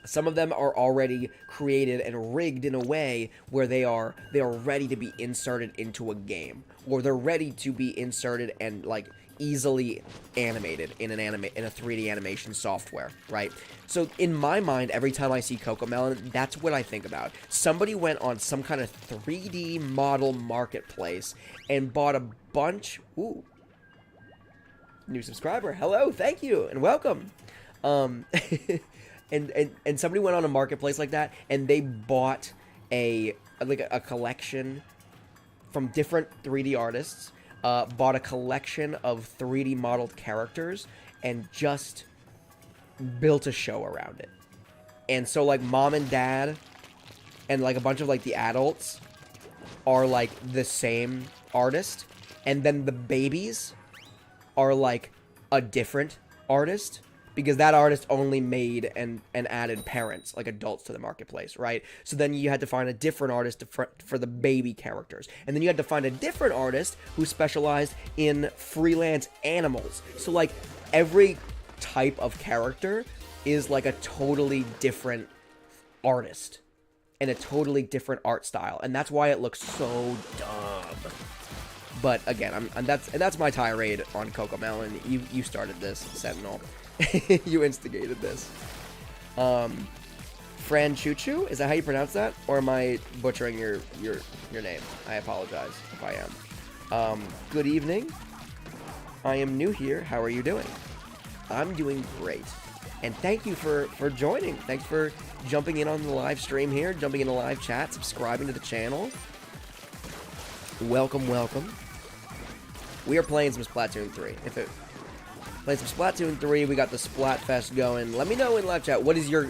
Speaker 3: Some of them are already created and rigged in a way where they are ready to be inserted into a game, or they're ready to be inserted and, like, easily animated in a 3D animation software, right? So in my mind, every time I see Cocomelon, that's what I think about. Somebody went on some kind of 3D model marketplace and bought a bunch. Ooh, new subscriber. Hello, thank you, and welcome. And somebody went on a marketplace like that, and they bought a collection from different 3D artists, bought a collection of 3D modeled characters, and just built a show around it. And so, like, mom and dad and, like, a bunch of, like, the adults are, like, the same artist, and then the babies are, like, a different artist, because that artist only made and added parents, like adults, to the marketplace, right? So then you had to find a different artist for the baby characters. And then you had to find a different artist who specialized in freelance animals. So, like, every type of character is, like, a totally different artist. and a totally different art style, and that's why it looks so dumb. But again, that's my tirade on Cocomelon. You started this, Sentinel. You instigated this. Fran Choo, is that how you pronounce that? Or am I butchering your name? I apologize if I am. Good evening. I am new here. How are you doing? I'm doing great. And thank you for joining. Thanks for jumping in on the live stream here, jumping in the live chat, subscribing to the channel. Welcome, welcome. We are playing some Splatoon 3. Playing some Splatoon 3, we got the Splatfest going. Let me know in live chat, what is your...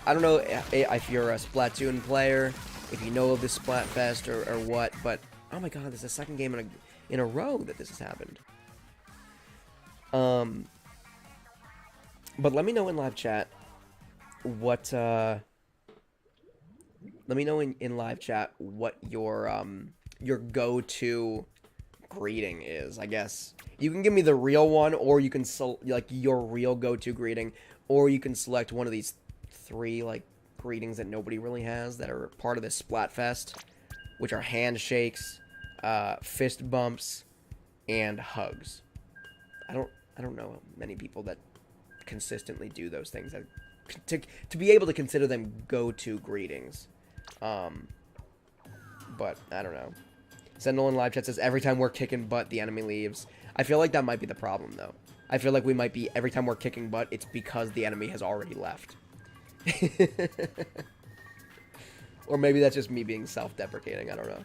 Speaker 3: I don't know if you're a Splatoon player, if you know of this Splatfest or what, but... Oh my god, this is the second game in a row that this has happened. But let me know in live chat what, let me know in live chat what your go-to greeting is, I guess. You can give me the real one, or you can like your real go-to greeting, or you can select one of these 3 like greetings that nobody really has that are part of this Splatfest, which are handshakes, fist bumps, and hugs. I don't know many people that consistently do those things to be able to consider them go-to greetings. But I don't know. Sentinel in live chat says every time we're kicking butt the enemy leaves. I feel like that might be the problem though. I feel like we might be every time we're kicking butt it's because the enemy has already left. Or maybe that's just me being self-deprecating, I don't know.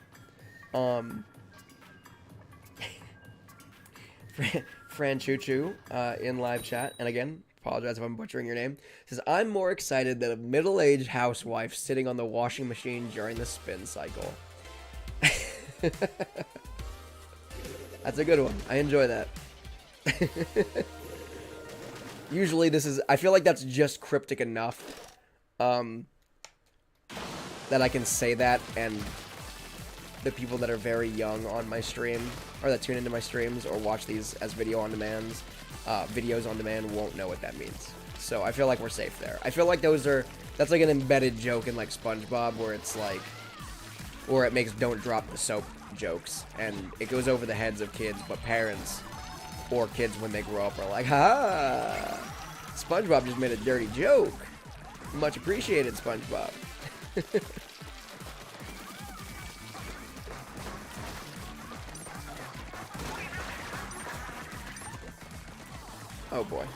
Speaker 3: Fran Choo in live chat, and again, apologize if I'm butchering your name, says, I'm more excited than a middle-aged housewife sitting on the washing machine during the spin cycle. That's a good one. I enjoy that. Usually this is... I feel like that's just cryptic enough that I can say that, and the people that are very young on my stream, or that tune into my streams, or watch these as videos on demand won't know what that means. So I feel like we're safe there. I feel like that's like an embedded joke in like SpongeBob, where it's like, where it makes don't drop the soap jokes, and it goes over the heads of kids, but parents or kids when they grow up are like, ha! SpongeBob just made a dirty joke. Much appreciated, SpongeBob. Oh boy.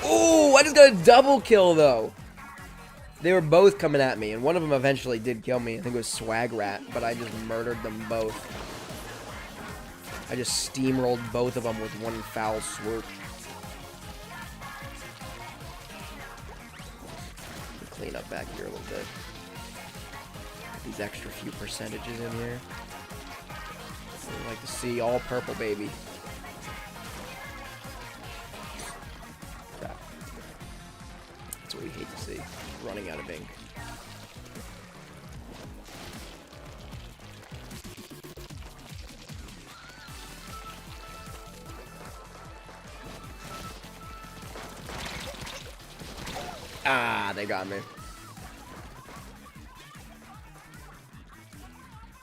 Speaker 3: Oh, I just got a double kill though. They were both coming at me, and one of them eventually did kill me. I think it was Swag Rat, but I just murdered them both. I just steamrolled both of them with one foul swoop. Clean up back here a little bit. These extra few percentages in here. I like to see all purple, baby. Crap. That's what we hate to see. Running out of ink. Ah, they got me.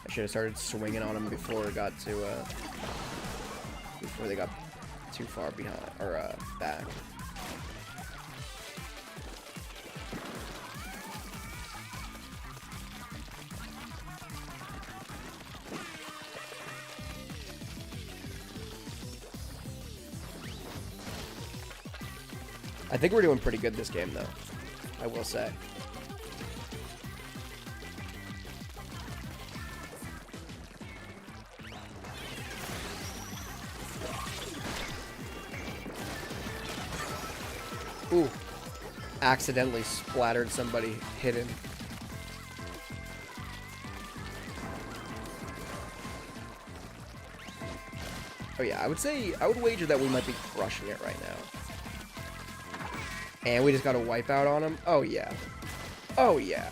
Speaker 3: I should have started swinging on them before it got to, before they got too far behind, or, back. I think we're doing pretty good this game, though. I will say. Ooh. Accidentally splattered somebody hidden. Oh yeah, I would wager that we might be crushing it right now. And we just got a wipeout on him? Oh, yeah. Oh, yeah.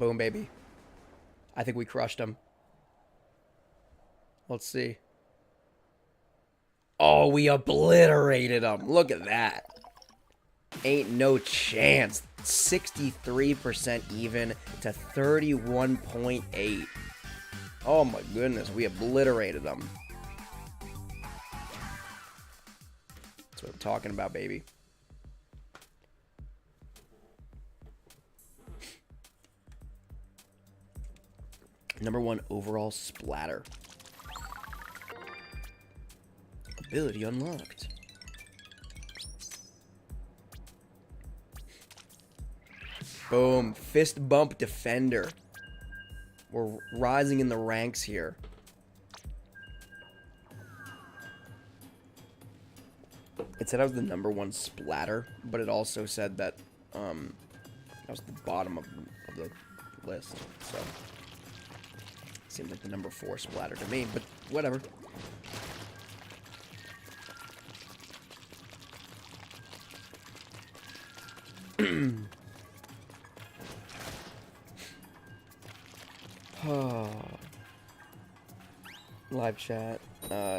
Speaker 3: Boom, baby. I think we crushed him. Let's see. Oh, we obliterated him. Look at that. Ain't no chance. 63% even to 31.8. Oh my goodness, we obliterated them. That's what I'm talking about, baby. #1 overall splatter. Ability unlocked. Boom. Fistbump defender. We're rising in the ranks here. It said I was the #1 splatter, but it also said that I was the bottom of the list. So seems like the #4 splatter to me, but whatever. Live chat.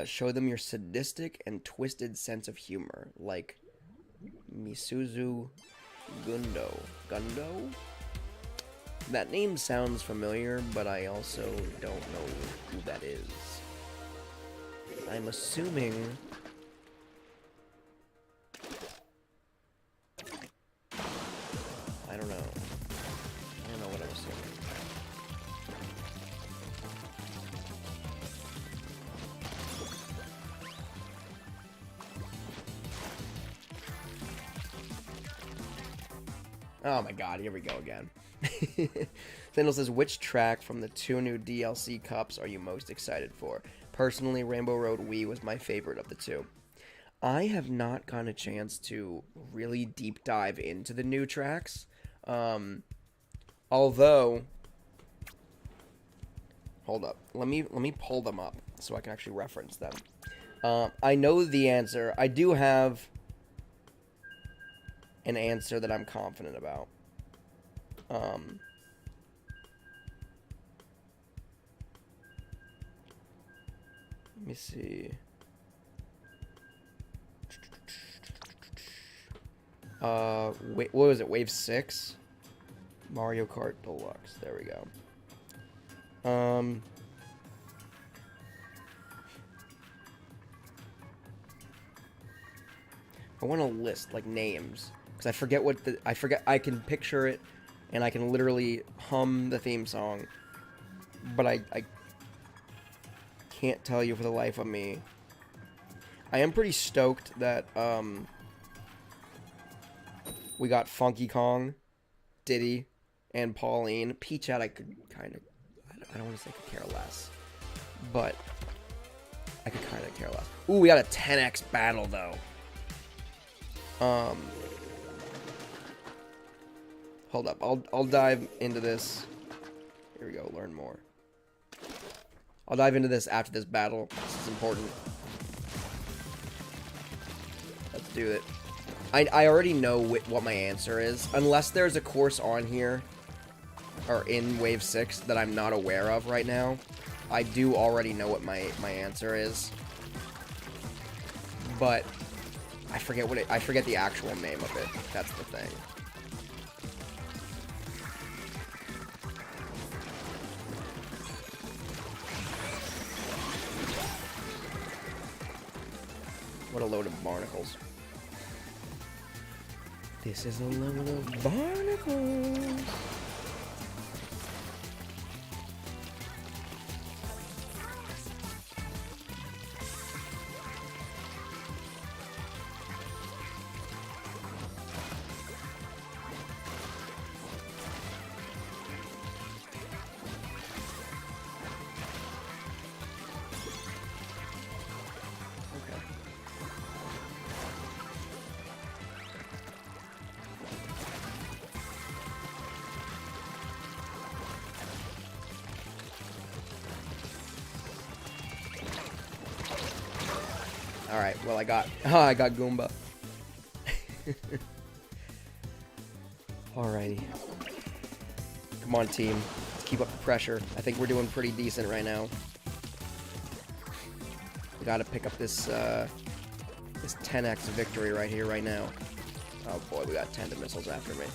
Speaker 3: Show them your sadistic and twisted sense of humor, like Misuzu Gundo. Gundo? That name sounds familiar, but I also don't know who that is. I'm assuming... I don't know. I don't know what I'm assuming. Oh my god, here we go again. Sandal says, which track from the 2 new DLC cups are you most excited for? Personally, Rainbow Road Wii was my favorite of the 2. I have not gotten a chance to really deep dive into the new tracks. Although, hold up, let me pull them up so I can actually reference them. I know the answer. I do have an answer that I'm confident about. Let me see. Wait, what was it? Wave 6? Mario Kart Deluxe. There we go. I want to list like names because I forget what I can picture it and I can literally hum the theme song, but I can't tell you for the life of me. I am pretty stoked that we got Funky Kong, Diddy, and Pauline. Peach Out I could kind of, I don't want to say I could care less, but I could kind of care less. Ooh, we got a 10x battle though. Hold up, I'll dive into this. Here we go, learn more. I'll dive into this after this battle. This is important. Let's do it. I already know what my answer is. Unless there's a course on here, or in Wave 6, that I'm not aware of right now. I do already know what my answer is. But I forget I forget the actual name of it. That's the thing. What a load of barnacles. This is a load of barnacles. Alright, well I got Goomba. Alrighty. Come on, team. Let's keep up the pressure. I think we're doing pretty decent right now. We gotta pick up this, this 10x victory right here, right now. Oh boy, we got tandem missiles after me.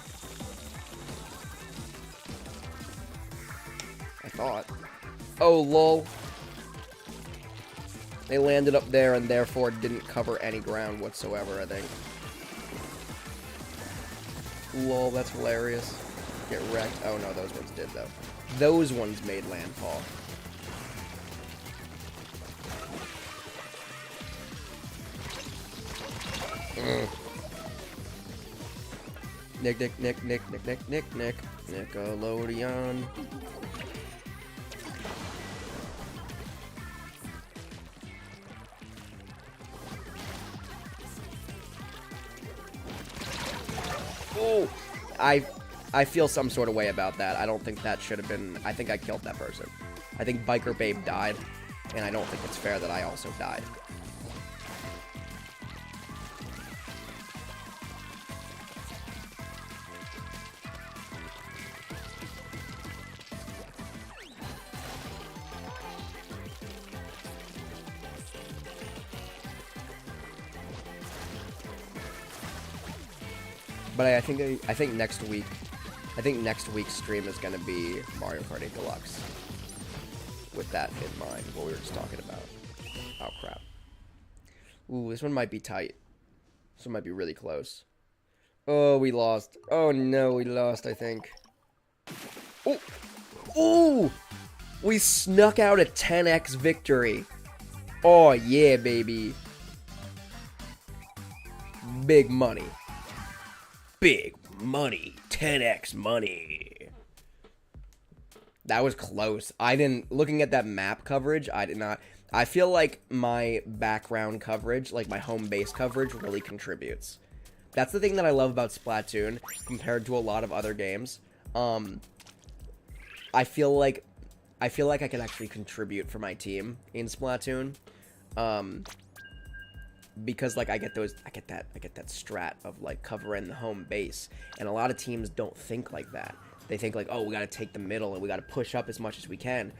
Speaker 3: I thought. Oh, lol. They landed up there and therefore didn't cover any ground whatsoever, I think. Lol, that's hilarious. Get wrecked. Oh no, those ones did, though. Those ones made landfall. Nick. Nickelodeon. Oh! I feel some sort of way about that. I don't think that should have been... I think I killed that person. I think Biker Babe died, and I don't think it's fair that I also died. But I think next next week's stream is gonna be Mario Party Deluxe. With that in mind, what we were just talking about. Oh crap. Ooh, this one might be tight. This one might be really close. Oh, we lost. Oh no, we lost, I think. Oh! Ooh! We snuck out a 10x victory. Oh yeah, baby. Big money. Big money. 10x money. That was close. Looking at that map coverage, I did not. I feel like my background coverage, like my home base coverage, really contributes. That's the thing that I love about Splatoon compared to a lot of other games. I feel like I can actually contribute for my team in Splatoon. Because like I get that strat of like covering the home base, and a lot of teams don't think like that. They think like, oh, we got to take the middle and we got to push up as much as we can.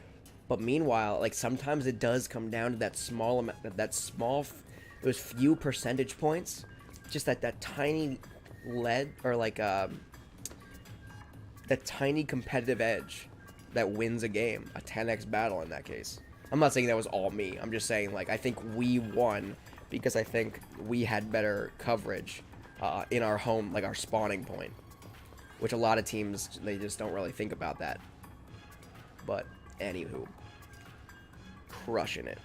Speaker 3: But meanwhile, like sometimes it does come down to that small amount, those few percentage points, just that tiny lead or like that tiny competitive edge that wins a game, a 10x battle in that case. I'm not saying that was all me. I'm just saying like I think we won because I think we had better coverage in our home, like our spawning point, which a lot of teams, they just don't really think about that. But anywho, crushing it.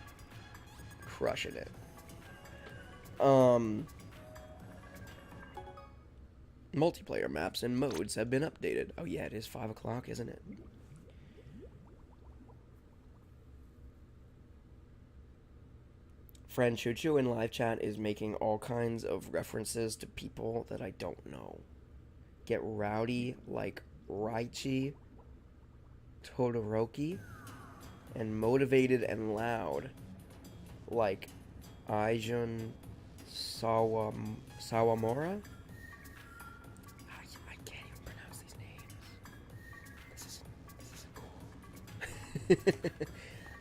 Speaker 3: Multiplayer maps and modes have been updated. Oh yeah, it is 5 o'clock, isn't it? Friend Chuchu in live chat is making all kinds of references to people that I don't know. Get rowdy like Raichi, Todoroki, and motivated and loud like Aijun Sawamura. I can't even pronounce these names. This isn't cool.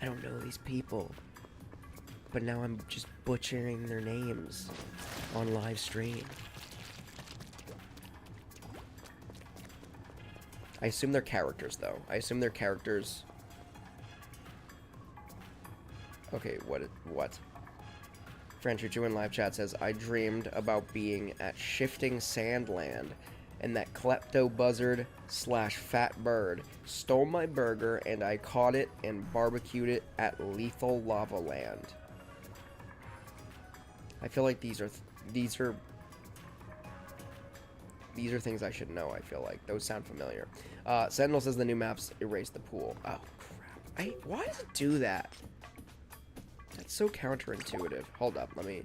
Speaker 3: I don't know these people. But now I'm just butchering their names on live stream. I assume they're characters, though. I assume they're characters. Okay, what? Franchuchu in live chat says, I dreamed about being at Shifting Sandland, and that klepto buzzard / fat bird stole my burger, and I caught it and barbecued it at Lethal Lava Land. I feel like these are things I should know, I feel like. Those sound familiar. Sentinel says the new maps erase the pool. Oh, crap. Why does it do that? That's so counterintuitive. Hold up, let me...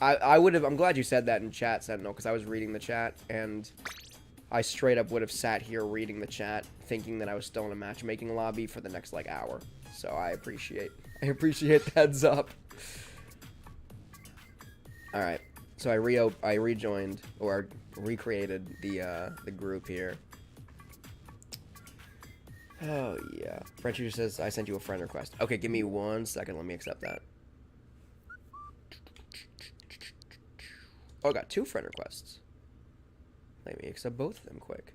Speaker 3: I'm glad you said that in chat, Sentinel, because I was reading the chat, and I straight up would have sat here reading the chat, thinking that I was still in a matchmaking lobby for the next, like, hour. So I appreciate the heads up. Alright, so I rejoined, or recreated the group here. Oh, yeah. French user says, I sent you a friend request. Okay, give me 1 second. Let me accept that. Oh, I got 2 friend requests. Let me accept both of them quick.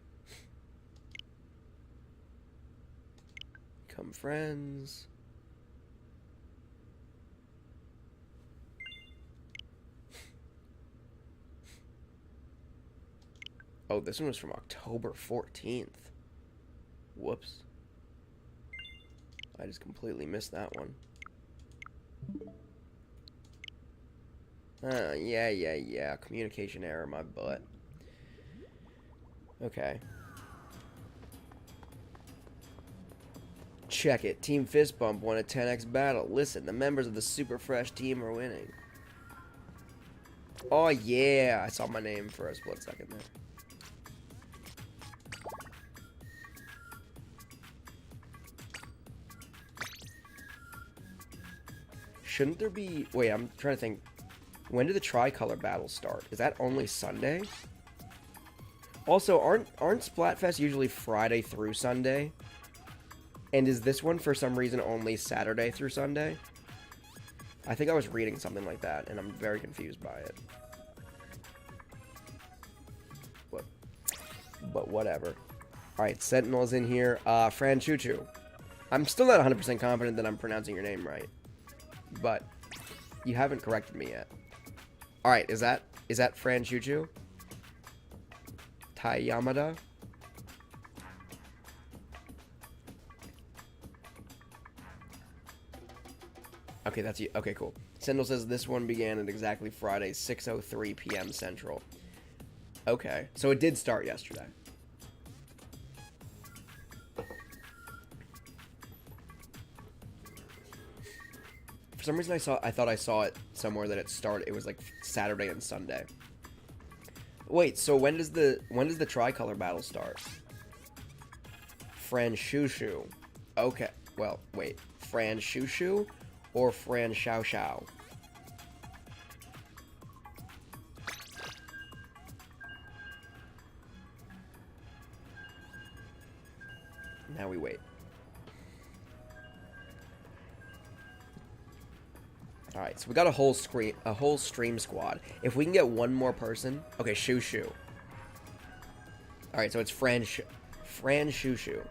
Speaker 3: Become friends. Oh, this one was from October 14th. Whoops. I just completely missed that one. Yeah. Communication error, my butt. Okay. Check it. Team Fistbump won a 10x battle. Listen, the members of the Super Fresh team are winning. Oh, yeah. I saw my name for a split second there. Shouldn't there be... Wait, I'm trying to think. When do the tricolor battles start? Is that only Sunday? Also, aren't Splatfest usually Friday through Sunday? And is this one, for some reason, only Saturday through Sunday? I think I was reading something like that, and I'm very confused by it. But whatever. Alright, Sentinel's in here. Fran Choo-Choo. I'm still not 100% confident that I'm pronouncing your name right. But you haven't corrected me yet. Alright, is that Fran Choo-Choo? Tai Yamada? Okay, that's you. Okay, cool. Sentinel says this one began at exactly Friday, 6:03 p.m. Central. Okay, so it did start yesterday. For some reason, I thought I saw it somewhere that it was like Saturday and Sunday. Wait, so when does the tricolor battle start? Fran Shushu. Okay, well, wait. Fran Shushu or Fran Xiao Xiao? Now we wait. Alright, so we got a whole stream squad. If we can get one more person... Okay, Shushu. Alright, so it's Fran Shushu.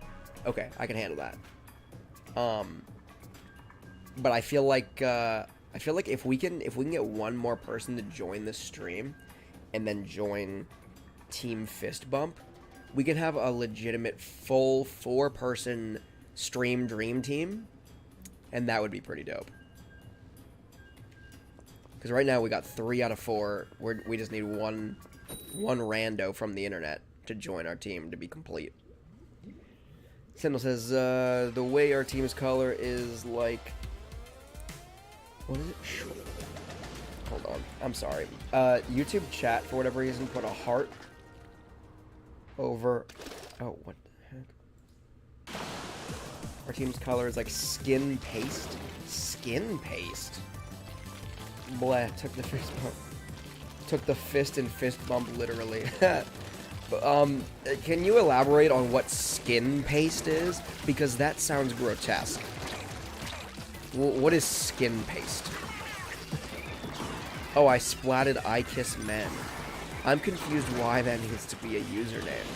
Speaker 3: Okay, I can handle that. But I feel like if we can get one more person to join this stream and then join Team Fistbump, we can have a legitimate full 4-person stream dream team, and that would be pretty dope. Because right now we got 3 out of 4. We just need one rando from the internet to join our team to be complete. Sentinel says, the way our team's color is like... What is it? Hold on. I'm sorry. YouTube chat, for whatever reason, put a heart over... Oh, what the heck? Our team's color is like skin paste. Skin paste? Bleh, took the fist and fist bump literally. Can you elaborate on what skin paste is? Because that sounds grotesque. What is skin paste? Oh, I splatted I Kiss Men. I'm confused why that needs to be a username.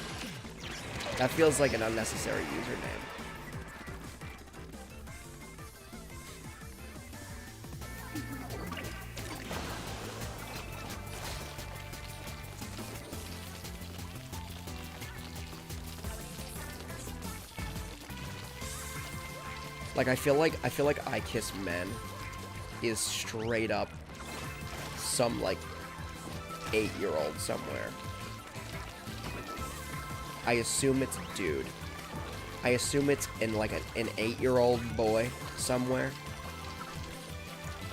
Speaker 3: That feels like an unnecessary username. Like I feel like I Kiss Men is straight up some like 8-year-old somewhere. I assume it's a dude. I assume it's in like an 8-year-old boy somewhere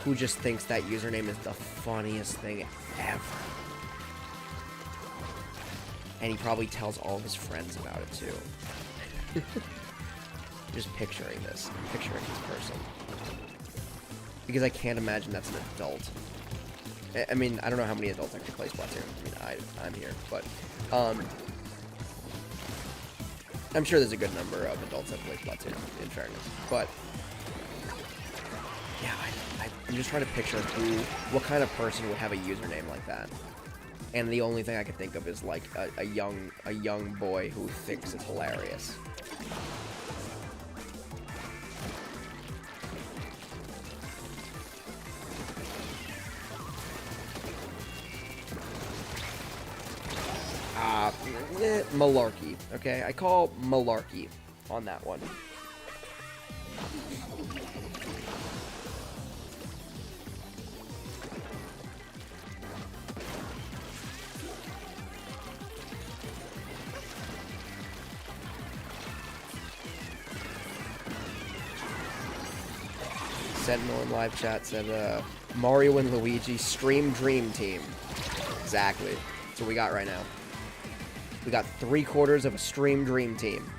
Speaker 3: who just thinks that username is the funniest thing ever. And he probably tells all of his friends about it too. Just picturing this person. Because I can't imagine that's an adult. I mean, I don't know how many adults actually play Splatoon. I mean, I'm here, but, I'm sure there's a good number of adults that play Splatoon, in fairness. But, yeah, I'm just trying to picture what kind of person would have a username like that. And the only thing I can think of is, like, a young boy who thinks it's hilarious. Malarkey, okay? I call malarkey on that one. Sentinel in live chat said, Mario and Luigi Stream Dream Team. Exactly. That's what we got right now. We got 3/4 of a Stream Dream Team.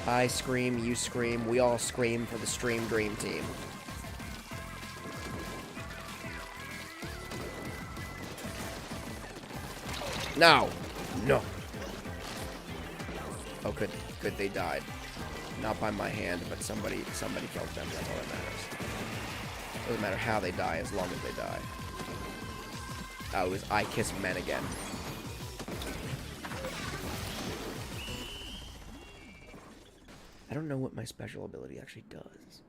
Speaker 3: I scream, you scream, we all scream for the Stream Dream Team. No! No! Oh, good. Good, they died. Not by my hand, but somebody killed them. That's all that matters. Doesn't matter how they die, as long as they die. Oh, it was I Kiss Men again. I don't know what my special ability actually does.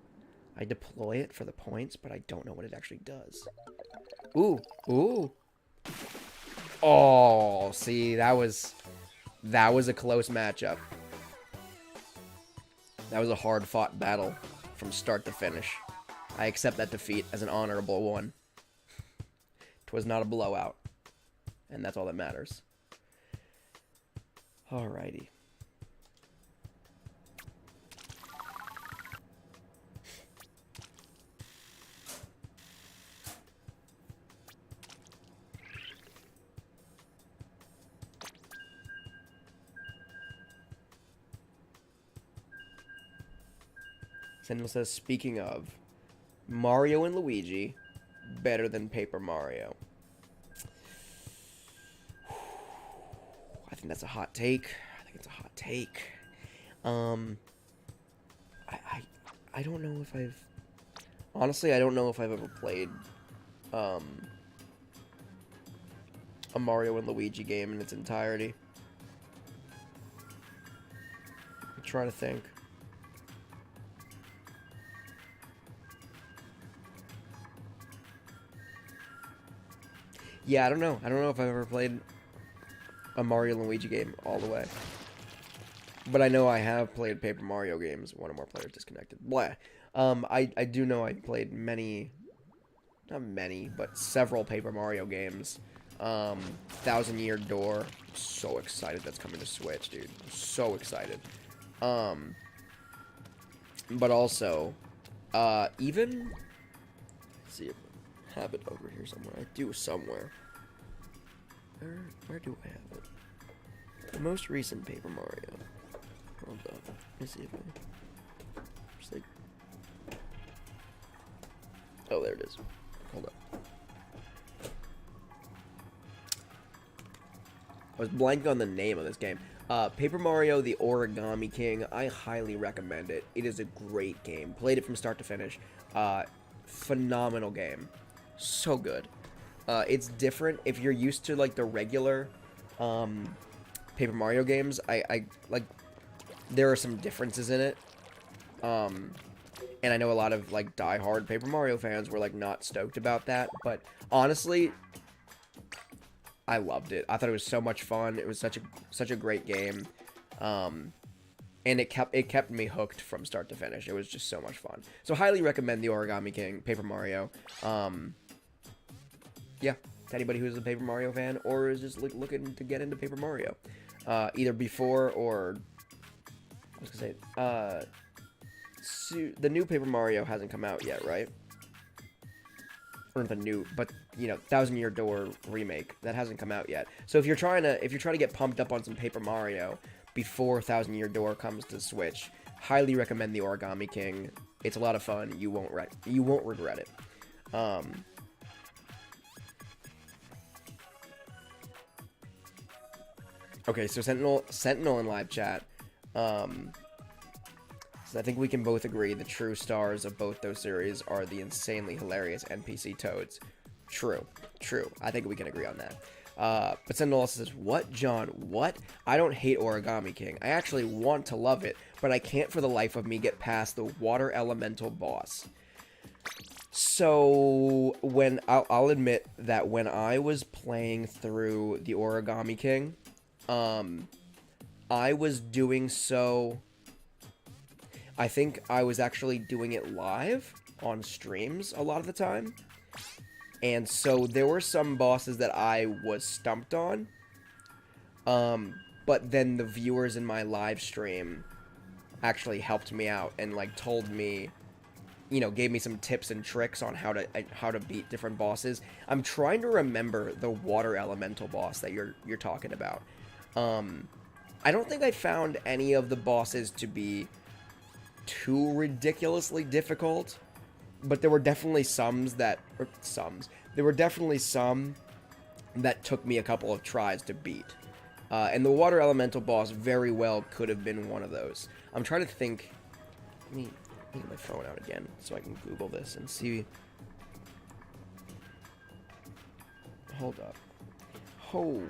Speaker 3: I deploy it for the points, but I don't know what it actually does. Ooh, ooh. Oh, see, that was a close matchup. That was a hard-fought battle from start to finish. I accept that defeat as an honorable one. 'Twas not a blowout. And that's all that matters. Alrighty. Sentinel says, speaking of, Mario and Luigi, better than Paper Mario. I think that's a hot take. I think it's a hot take. I don't know if I've... Honestly, I don't know if I've ever played a Mario and Luigi game in its entirety. I'm trying to think. Yeah, I don't know. I don't know if I've ever played a Mario and Luigi game all the way. But I know I have played Paper Mario games. One or more players disconnected. Blah. I do know I played many... Not many, but several Paper Mario games. 1,000 Year Door. I'm so excited that's coming to Switch, dude. I'm so excited. But also, even... Let's see if I have it over here somewhere. I do somewhere. Where do I have it? The most recent Paper Mario. Hold up. Let me see if I... Just like... Oh, there it is. Hold up. I was blanking on the name of this game. Paper Mario The Origami King. I highly recommend it. It is a great game. Played it from start to finish. Phenomenal game. So good. It's different. If you're used to, like, the regular Paper Mario games, I like... There are some differences in it. And I know a lot of, like, die-hard Paper Mario fans were, like, not stoked about that. But, honestly... I loved it. I thought it was so much fun. It was such a great game, and it kept me hooked from start to finish. It was just so much fun. So highly recommend The Origami King, Paper Mario. Yeah, to anybody who's a Paper Mario fan or is just looking to get into Paper Mario, either before or I was gonna say the new Paper Mario hasn't come out yet, right? Or the new, but you know, 1,000 Year Door remake that hasn't come out yet. So if you're trying to get pumped up on some Paper Mario before 1,000 Year Door comes to Switch, highly recommend The Origami King. It's a lot of fun. You won't regret it. Okay, so Sentinel in live chat. So I think we can both agree the true stars of both those series are the insanely hilarious NPC toads. True. I think we can agree on that. But Sentinel also says, what, John? What? I don't hate Origami King. I actually want to love it, but I can't for the life of me get past the water elemental boss. So, I'll admit that when I was playing through the Origami King, I was doing so... I think I was actually doing it live on streams a lot of the time. And so there were some bosses that I was stumped on. But then the viewers in my live stream actually helped me out and like told me, you know, gave me some tips and tricks on how to beat different bosses. I'm trying to remember the water elemental boss that you're talking about. I don't think I found any of the bosses to be too ridiculously difficult, but there were definitely some that took me a couple of tries to beat. And the water elemental boss very well could have been one of those. I'm trying to think. Let me get my phone out again so I can Google this and see. Hold up. Oh,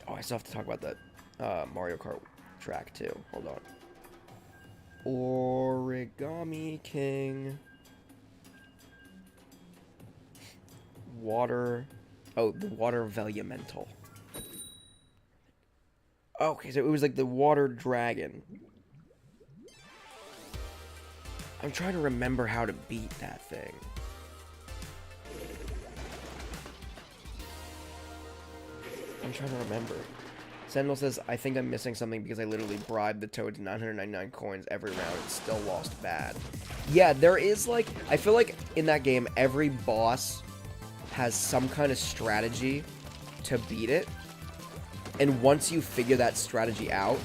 Speaker 3: I still have to talk about that Mario Kart track too. Hold on. Origami King. Water. Oh, the water Velumental. Okay, so it was like the water dragon. I'm trying to remember how to beat that thing. I'm trying to remember. Sentinel says, I think I'm missing something because I literally bribed the toad to 999 coins every round and still lost bad. Yeah, there is like, I feel like in that game, every boss has some kind of strategy to beat it. And once you figure that strategy out,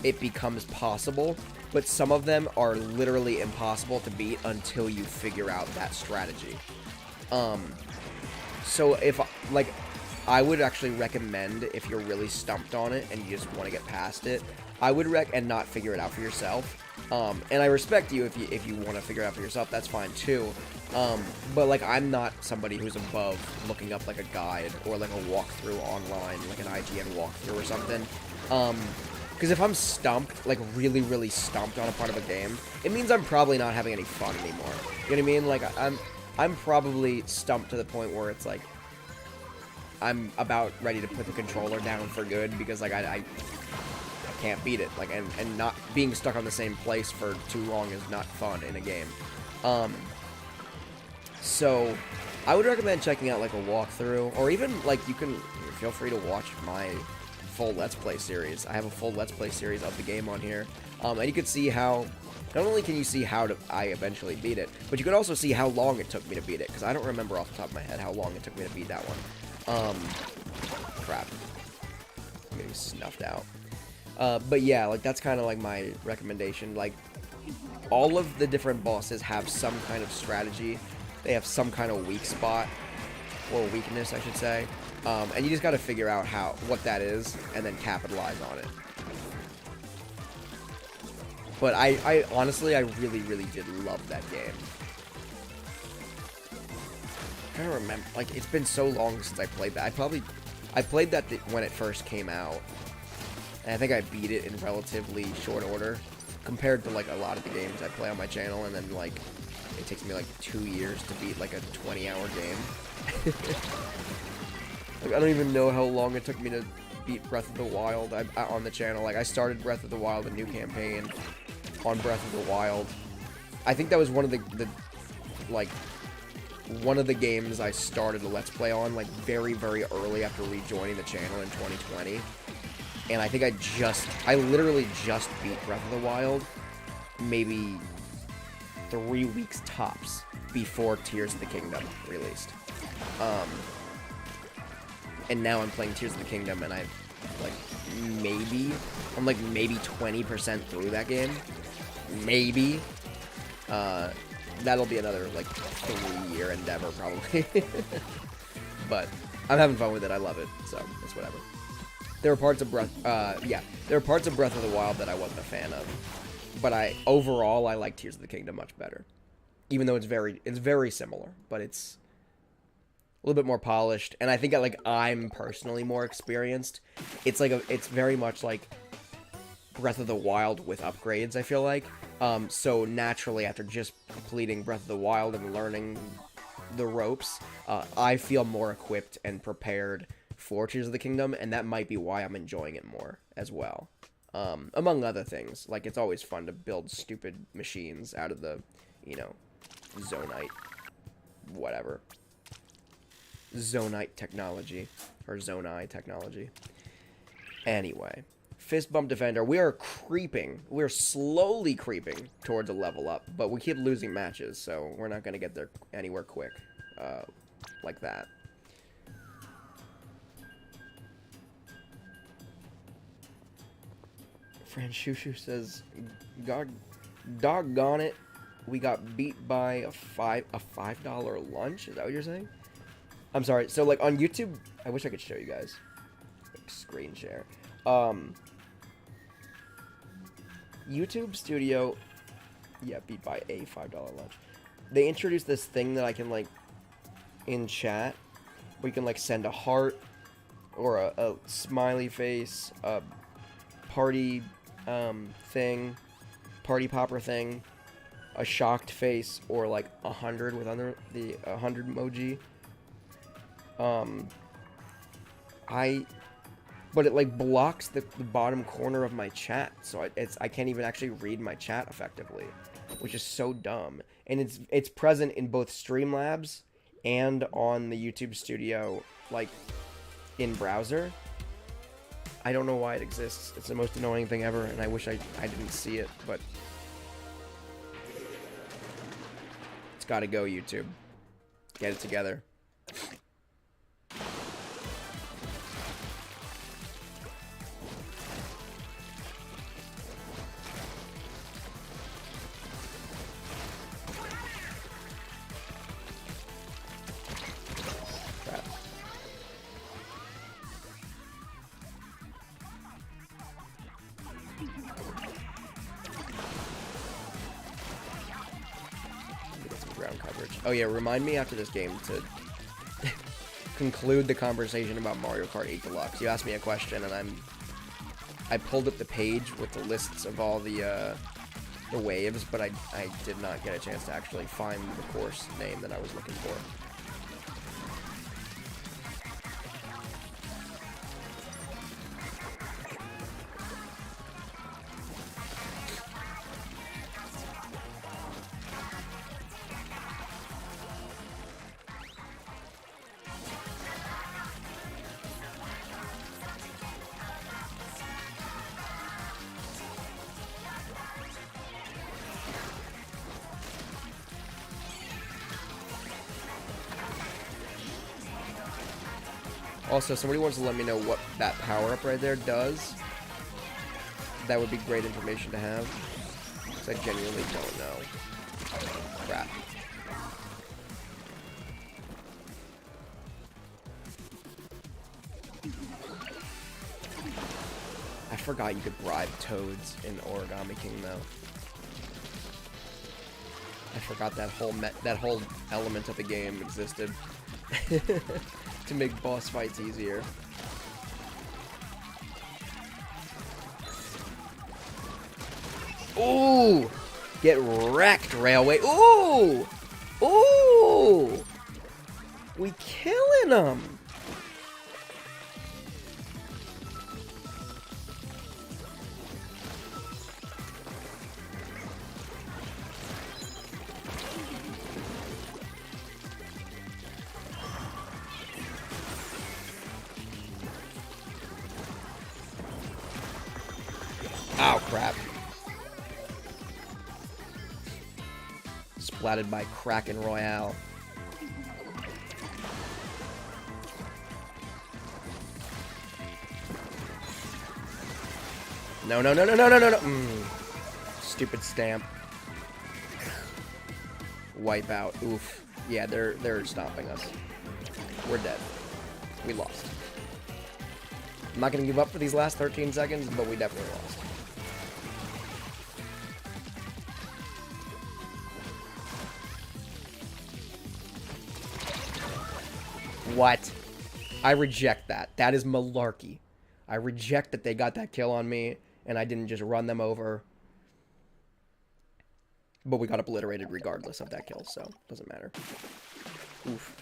Speaker 3: it becomes possible. But some of them are literally impossible to beat until you figure out that strategy. So if, like, I would actually recommend, if you're really stumped on it and you just want to get past it, I would and not figure it out for yourself. And I respect you if you want to figure it out for yourself, that's fine too. But like, I'm not somebody who's above looking up like a guide or like a walkthrough online, like an IGN walkthrough or something. Because if I'm stumped, like really stumped on a part of a game, it means I'm probably not having any fun anymore. You know what I mean? Like, I'm probably stumped to the point where it's like, I'm about ready to put the controller down for good because like I can't beat it, like, and not being stuck on the same place for too long is not fun in a game. So I would recommend checking out like a walkthrough, or even like you can feel free to watch my full Let's Play series. I have a full Let's Play series of the game on here, and you can see how. Not only can you see how I eventually beat it, but you can also see how long it took me to beat it, because I don't remember off the top of my head how long it took me to beat that one. Crap. I'm getting snuffed out. But yeah, like, that's kind of like my recommendation. Like, all of the different bosses have some kind of strategy. They have some kind of weak spot, or weakness, I should say. And you just gotta figure out what that is, and then capitalize on it. But I honestly, I really did love that game. I'm trying to remember, like, it's been so long since I played that. I played that when it first came out, and I think I beat it in relatively short order, compared to, like, a lot of the games I play on my channel, and then, like, it takes me, like, 2 years to beat, like, a 20-hour game. Like, I don't even know how long it took me to beat Breath of the Wild on the channel. Like, I started Breath of the Wild, a new campaign, on Breath of the Wild. I think that was one of the one of the games I started a Let's Play on, like, very early after rejoining the channel in 2020. And I think I literally just beat Breath of the Wild maybe 3 weeks tops before Tears of the Kingdom released. And now I'm playing Tears of the Kingdom, and I'm maybe 20% through that game. Maybe. That'll be another, like, 3-year endeavor, probably. But I'm having fun with it. I love it, so it's whatever. there are parts of there are parts of Breath of the Wild that I wasn't a fan of, but overall I like Tears of the Kingdom much better, even though it's very similar, but it's a little bit more polished, and I think I'm personally more experienced. It's very much like Breath of the Wild with upgrades, I feel like. So naturally, after just completing Breath of the Wild and learning the ropes, I feel more equipped and prepared for Tears of the Kingdom, and that might be why I'm enjoying it more as well. Among other things, like it's always fun to build stupid machines out of the, Zonite, whatever. Zonite technology, or Zonai technology. Anyway, Fistbump Defender, we are slowly creeping towards a level up, but we keep losing matches, so we're not going to get there anywhere quick, like that. Franshushu says, doggone it, we got beat by a $5 lunch? Is that what you're saying? I'm sorry, so like on YouTube, I wish I could show you guys. Like, screen share. YouTube Studio, yeah, beat by a $5 lunch. They introduced this thing that I can, like, in chat, where you can, like, send a heart, or a smiley face, a party, thing, party popper thing, a shocked face, or, like, 100 with under the 100 emoji. But it like blocks the bottom corner of my chat, so I can't even actually read my chat effectively, which is so dumb. And it's present in both Streamlabs and on the YouTube Studio, like in browser. I don't know why it exists. It's the most annoying thing ever, and I wish I didn't see it, but it's gotta go, YouTube. Get it together. Oh yeah, remind me after this game to conclude the conversation about Mario Kart 8 Deluxe. You asked me a question, and I pulled up the page with the lists of all the waves, but I did not get a chance to actually find the course name that I was looking for. Also, somebody wants to let me know what that power-up right there does. That would be great information to have, because I genuinely don't know. Crap. I forgot you could bribe toads in Origami King, though. I forgot that whole element of the game existed. To make boss fights easier. Ooh! Get wrecked, Railway. Ooh! Ooh! We killing them! Oh, crap. Splatted by Kraken Royale. No. Stupid stamp. Wipe out. Oof. Yeah, they're stomping us. We're dead. We lost. I'm not going to give up for these last 13 seconds, but we definitely lost. What? I reject that. That is malarkey. I reject that they got that kill on me, and I didn't just run them over. But we got obliterated regardless of that kill, so doesn't matter. Oof.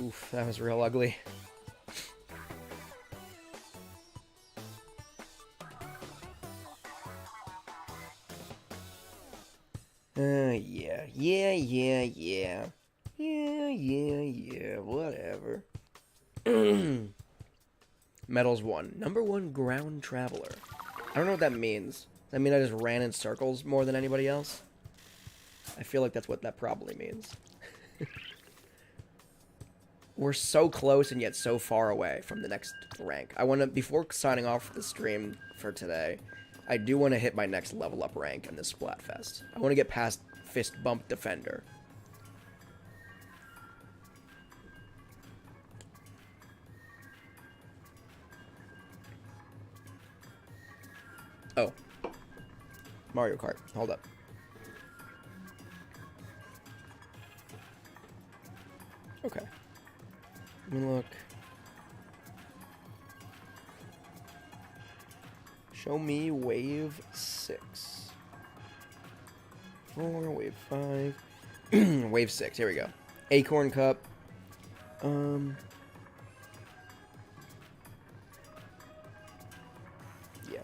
Speaker 3: Oof, that was real ugly. Yeah, whatever. Medals 1. Number 1 ground traveler. I don't know what that means. Does that mean I just ran in circles more than anybody else? I feel like that's what that probably means. We're so close and yet so far away from the next rank. I want to, before signing off the stream for today, I do want to hit my next level up rank in this Splatfest. I want to get past Fistbump Defender. Oh. Mario Kart. Hold up. Okay. Let me look. Show me wave 6. 4, wave 5. Wave 6. Here we go. Acorn Cup. Yeah. Okay.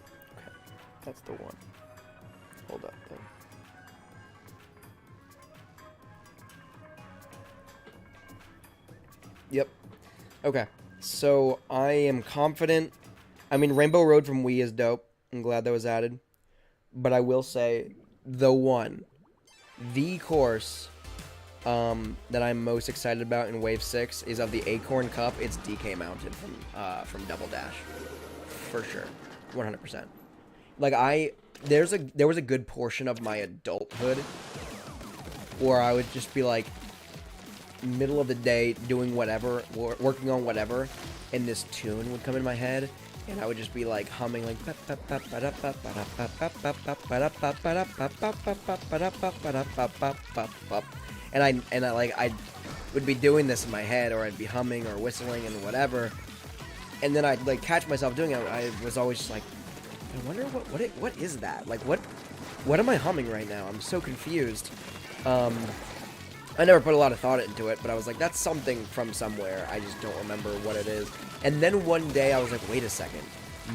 Speaker 3: That's the one. Hold up, though. Yep. Okay. So, I am confident. I mean, Rainbow Road from Wii is dope. I'm glad that was added. But I will say, the course that I'm most excited about in Wave 6 is of the Acorn Cup. It's DK Mountain from Double Dash. For sure. 100%. Like, there was a good portion of my adulthood where I would just be like, middle of the day doing whatever, working on whatever, and this tune would come in my head, and I would just be like humming like, and I would be doing this in my head, or I'd be humming or whistling and whatever, and then I'd like catch myself doing it. I was always just like, I wonder what is that? Like what am I humming right now? I'm so confused. I never put a lot of thought into it, but I was like, that's something from somewhere. I just don't remember what it is. And then one day I was like, wait a second.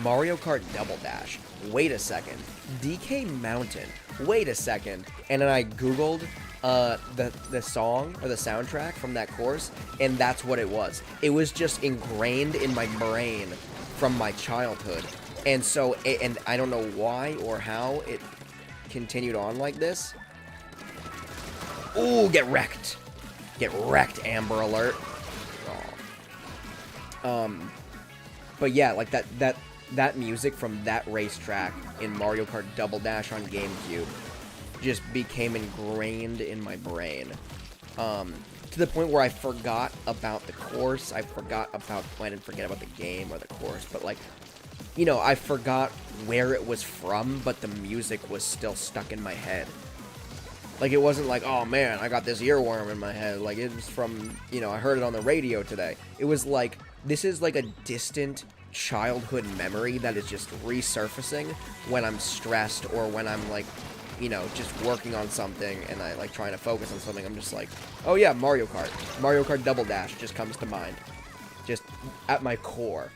Speaker 3: Mario Kart Double Dash. Wait a second. DK Mountain. Wait a second. And then I Googled the song or the soundtrack from that course, and that's what it was. It was just ingrained in my brain from my childhood. And so, and I don't know why or how it continued on like this. Ooh, get wrecked. Get wrecked, Amber Alert. Oh. But yeah, like that music from that racetrack in Mario Kart Double Dash on GameCube just became ingrained in my brain. To the point where I forgot about the course. I forgot about, well, I didn't forget about the game or the course, but like, you know, I forgot where it was from, but the music was still stuck in my head. Like, it wasn't like, oh man, I got this earworm in my head. Like, it was from, you know, I heard it on the radio today. It was like, this is like a distant childhood memory that is just resurfacing when I'm stressed or when I'm like, you know, just working on something and I like trying to focus on something. I'm just like, oh yeah, Mario Kart. Mario Kart Double Dash just comes to mind. Just at my core.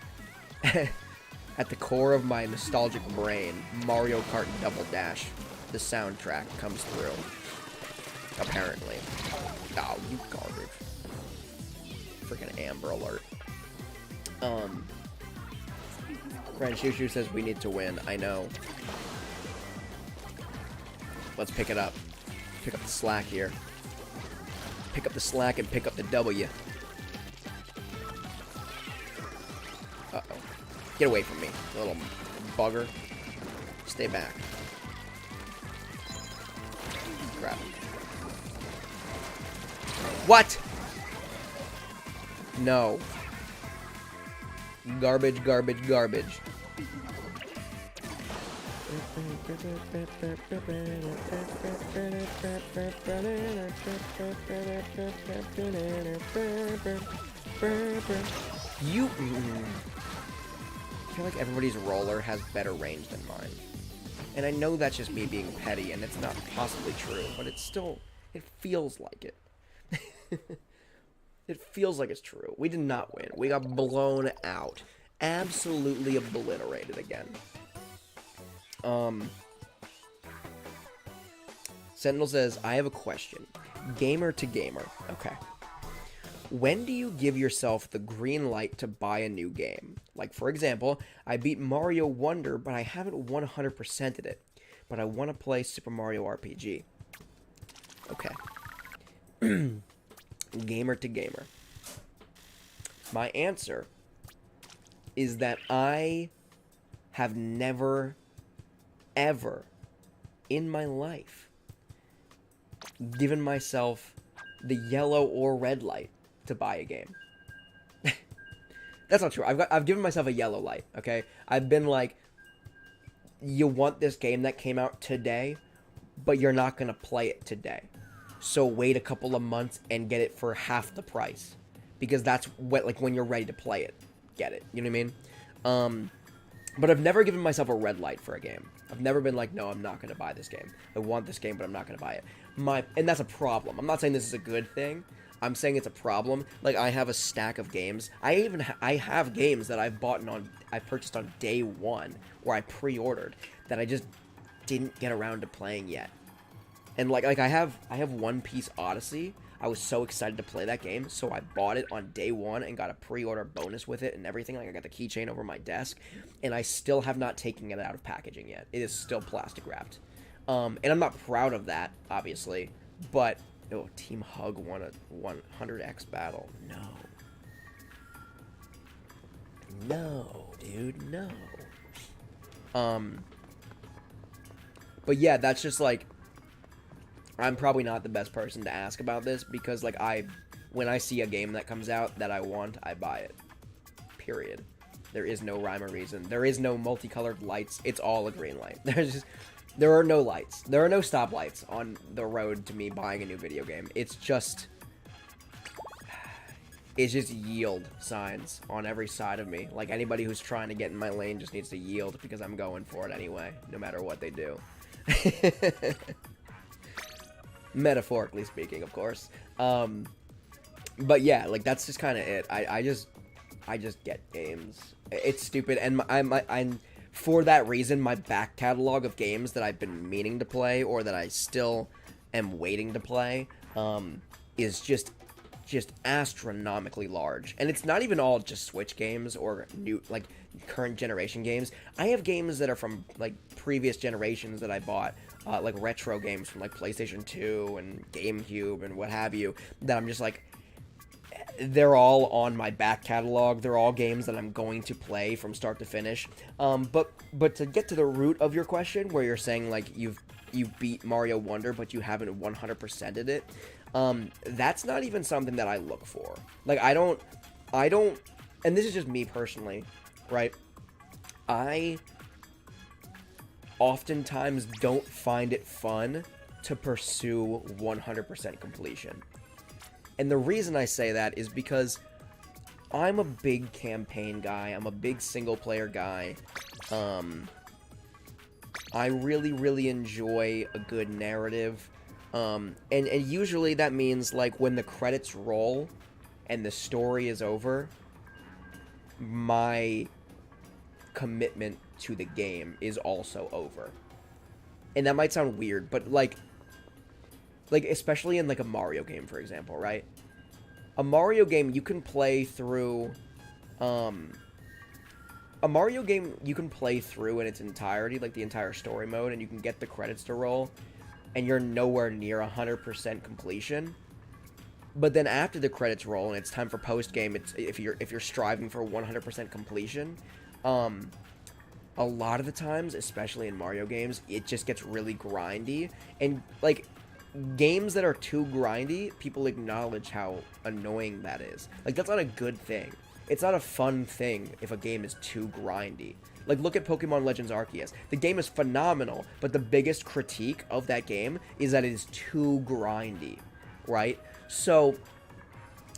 Speaker 3: At the core of my nostalgic brain, Mario Kart Double Dash, the soundtrack comes through. Apparently. Oh, you garbage. Freaking Amber Alert. Friend Shushu says we need to win. I know. Let's pick it up. Pick up the slack here. Pick up the slack and pick up the W. Uh-oh. Get away from me, little bugger. Stay back. Crap. What? No. Garbage, garbage, garbage. You... I feel like everybody's roller has better range than mine. And I know that's just me being petty, and it's not possibly true, but it's still... It feels like it. It feels like it's true. We did not win. We got blown out. Absolutely obliterated again. Sentinel says, I have a question. Gamer to gamer. Okay. When do you give yourself the green light to buy a new game? Like, for example, I beat Mario Wonder, but I haven't 100%ed it. But I want to play Super Mario RPG. Okay. Gamer to gamer. My answer is that I have never, ever in my life given myself the yellow or red light to buy a game. That's not true. I've given myself a yellow light, okay? I've been like, you want this game that came out today, but you're not going to play it today. So wait a couple of months and get it for half the price. Because that's what, like, when you're ready to play it, get it. You know what I mean? But I've never given myself a red light for a game. I've never been like, no, I'm not going to buy this game. I want this game, but I'm not going to buy it. And that's a problem. I'm not saying this is a good thing. I'm saying it's a problem. Like, I have a stack of games. I have games that I purchased on day one, or I pre-ordered, that I just didn't get around to playing yet. And like I have One Piece Odyssey. I was so excited to play that game, so I bought it on day one and got a pre-order bonus with it and everything. Like, I got the keychain over my desk, and I still have not taken it out of packaging yet. It is still plastic wrapped. And I'm not proud of that, obviously, but oh, Team Hug won a 100x battle. No, dude, no. But yeah, that's just like, I'm probably not the best person to ask about this, because like when I see a game that comes out that I want, I buy it. Period. There is no rhyme or reason. There is no multicolored lights. It's all a green light. There are no lights. There are no stoplights on the road to me buying a new video game. It's just yield signs on every side of me. Like, anybody who's trying to get in my lane just needs to yield, because I'm going for it anyway, no matter what they do. Metaphorically speaking, of course. But yeah, like, that's just kind of it. I just get games. It's stupid, and I'm for that reason, my back catalog of games that I've been meaning to play, or that I still am waiting to play, is just astronomically large. And it's not even all just Switch games or new, like, current generation games. I have games that are from, like, previous generations that I bought, like retro games from, like, PlayStation 2 and GameCube and what have you, that I'm just like, they're all on my back catalog. They're all games that I'm going to play from start to finish. But to get to the root of your question, where you're saying, like, you've beat Mario Wonder, but you haven't 100%ed it, that's not even something that I look for. Like, I don't, and this is just me personally, right? I oftentimes don't find it fun to pursue 100% completion. And the reason I say that is because I'm a big campaign guy. I'm a big single-player guy. I really, really enjoy a good narrative. And usually that means, like, when the credits roll and the story is over, my commitment to the game is also over. And that might sound weird, but, like, especially in, like, a Mario game, for example, right? A Mario game you can play through, in its entirety, like, the entire story mode, and you can get the credits to roll, and you're nowhere near 100% completion. But then after the credits roll, and it's time for post-game, if you're striving for 100% completion, a lot of the times, especially in Mario games, it just gets really grindy, and, like, games that are too grindy, people acknowledge how annoying that is. Like, that's not a good thing. it's not a fun thing if a game is too grindy. Like, look at Pokemon Legends Arceus. The game is phenomenal, but the biggest critique of that game is that it is too grindy, right? So,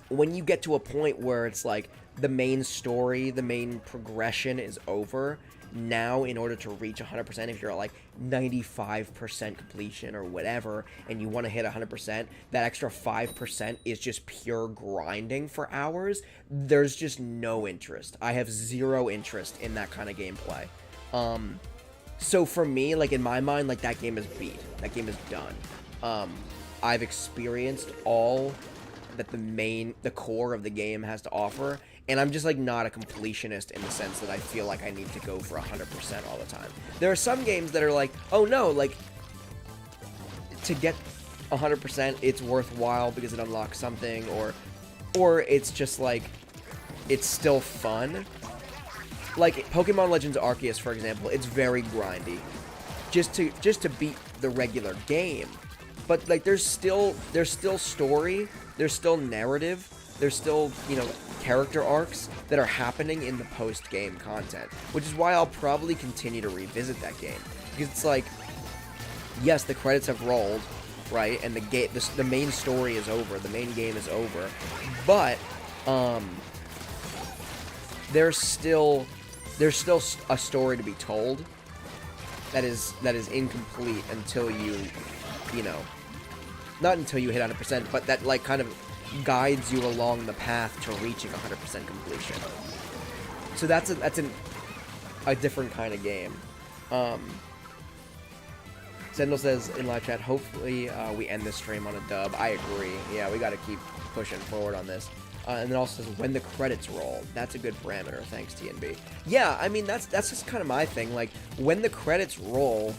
Speaker 3: when you get to a point where it's like, the main story, the main progression is over, now in order to reach 100%, if you're at like 95% completion or whatever, and you want to hit 100%, that extra 5% is just pure grinding for hours. There's just no interest. I have zero interest in that kind of gameplay. So for me, like, in my mind, like, that game is beat. That game is done. I've experienced all that the core of the game has to offer, and I'm just, like, not a completionist in the sense that I feel like I need to go for 100% all the time. There are some games that are like, oh no, like, to get 100%, it's worthwhile because it unlocks something, or it's just, like, it's still fun. Like, Pokemon Legends Arceus, for example, it's very grindy. Just to beat the regular game. But, like, there's still story, there's still narrative, there's still, you know, character arcs that are happening in the post-game content, which is why I'll probably continue to revisit that game, because it's like, yes, the credits have rolled, right, and the main story is over, the main game is over, but there's still a story to be told that is incomplete until you know, not until you hit 100%, but that, like, kind of guides you along the path to reaching 100% completion. So that's a different kind of game. Sendel says in live chat, hopefully we end this stream on a dub. I agree. Yeah, we got to keep pushing forward on this. And then also says when the credits roll. That's a good parameter. Thanks, TNB. Yeah, I mean that's just kind of my thing. Like, when the credits roll,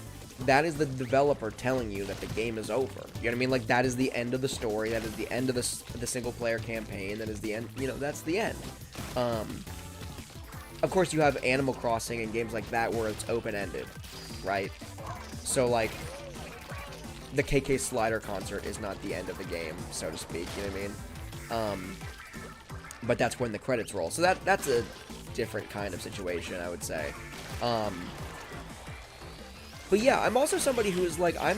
Speaker 3: that is the developer telling you that the game is over. You know what I mean? Like, that is the end of the story. That is the end of the single-player campaign. That is the end. You know, that's the end. Of course, you have Animal Crossing and games like that where it's open-ended, right? So, like, the KK Slider concert is not the end of the game, so to speak. You know what I mean? But that's when the credits roll. So that's a different kind of situation, I would say. But yeah, I'm also somebody who is like, I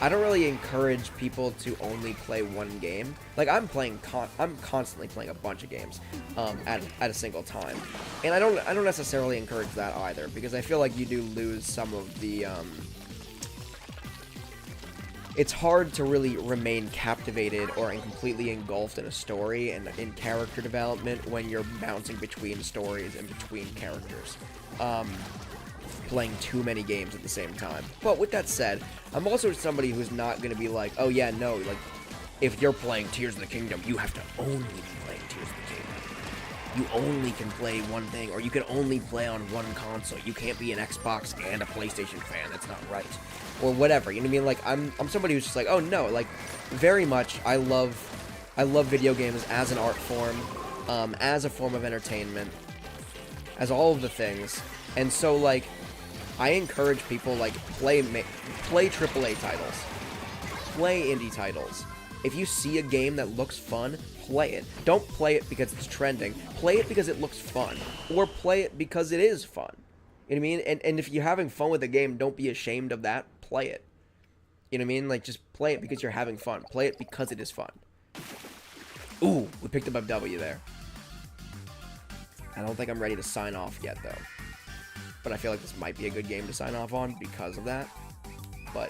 Speaker 3: don't really encourage people to only play one game. Like, I'm constantly playing a bunch of games at a single time. And I don't necessarily encourage that either, because I feel like you do lose some of the it's hard to really remain captivated or completely engulfed in a story and in character development when you're bouncing between stories and between characters. Playing too many games at the same time. But with that said, I'm also somebody who's not going to be like, oh yeah, no, like, if you're playing Tears of the Kingdom, you have to only be playing Tears of the Kingdom. You only can play one thing, or you can only play on one console. You can't be an Xbox and a PlayStation fan. That's not right. Or whatever, you know what I mean? Like, I'm somebody who's just like, oh no, like, very much, I love video games as an art form, as a form of entertainment, as all of the things. And so, like, I encourage people, like, play AAA titles. Play indie titles. If you see a game that looks fun, play it. Don't play it because it's trending. Play it because it looks fun. Or play it because it is fun. You know what I mean? And if you're having fun with the game, don't be ashamed of that. Play it. You know what I mean? Like, just play it because you're having fun. Play it because it is fun. Ooh, we picked up a W there. I don't think I'm ready to sign off yet, though. But I feel like this might be a good game to sign off on because of that. But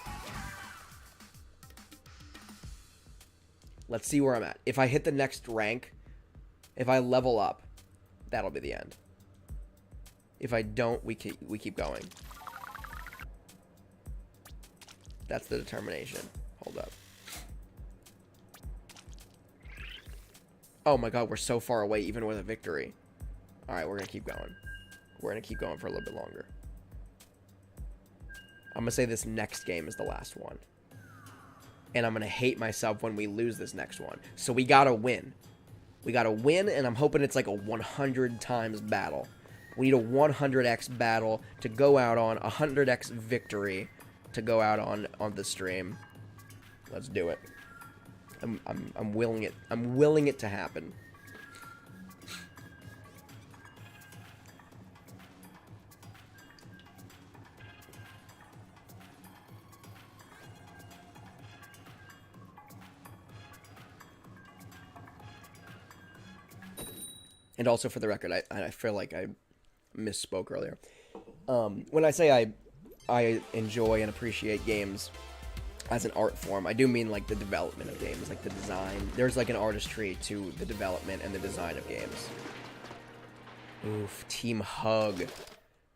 Speaker 3: let's see where I'm at. If I hit the next rank, if I level up, that'll be the end. If I don't, we keep going. That's the determination. Hold up. Oh my god, we're so far away even with a victory. Alright, we're gonna keep going. We're going to keep going for a little bit longer. I'm going to say this next game is the last one. And I'm going to hate myself when we lose this next one. So we got to win. We got to win, and I'm hoping it's like a 100 times battle. We need a 100x battle to go out on, a 100x victory to go out on the stream. Let's do it. I'm willing it. I'm willing it to happen. And also, for the record, I feel like I misspoke earlier. When I say I enjoy and appreciate games as an art form, I do mean like the development of games, like the design. There's like an artistry to the development and the design of games. Oof, Team Hug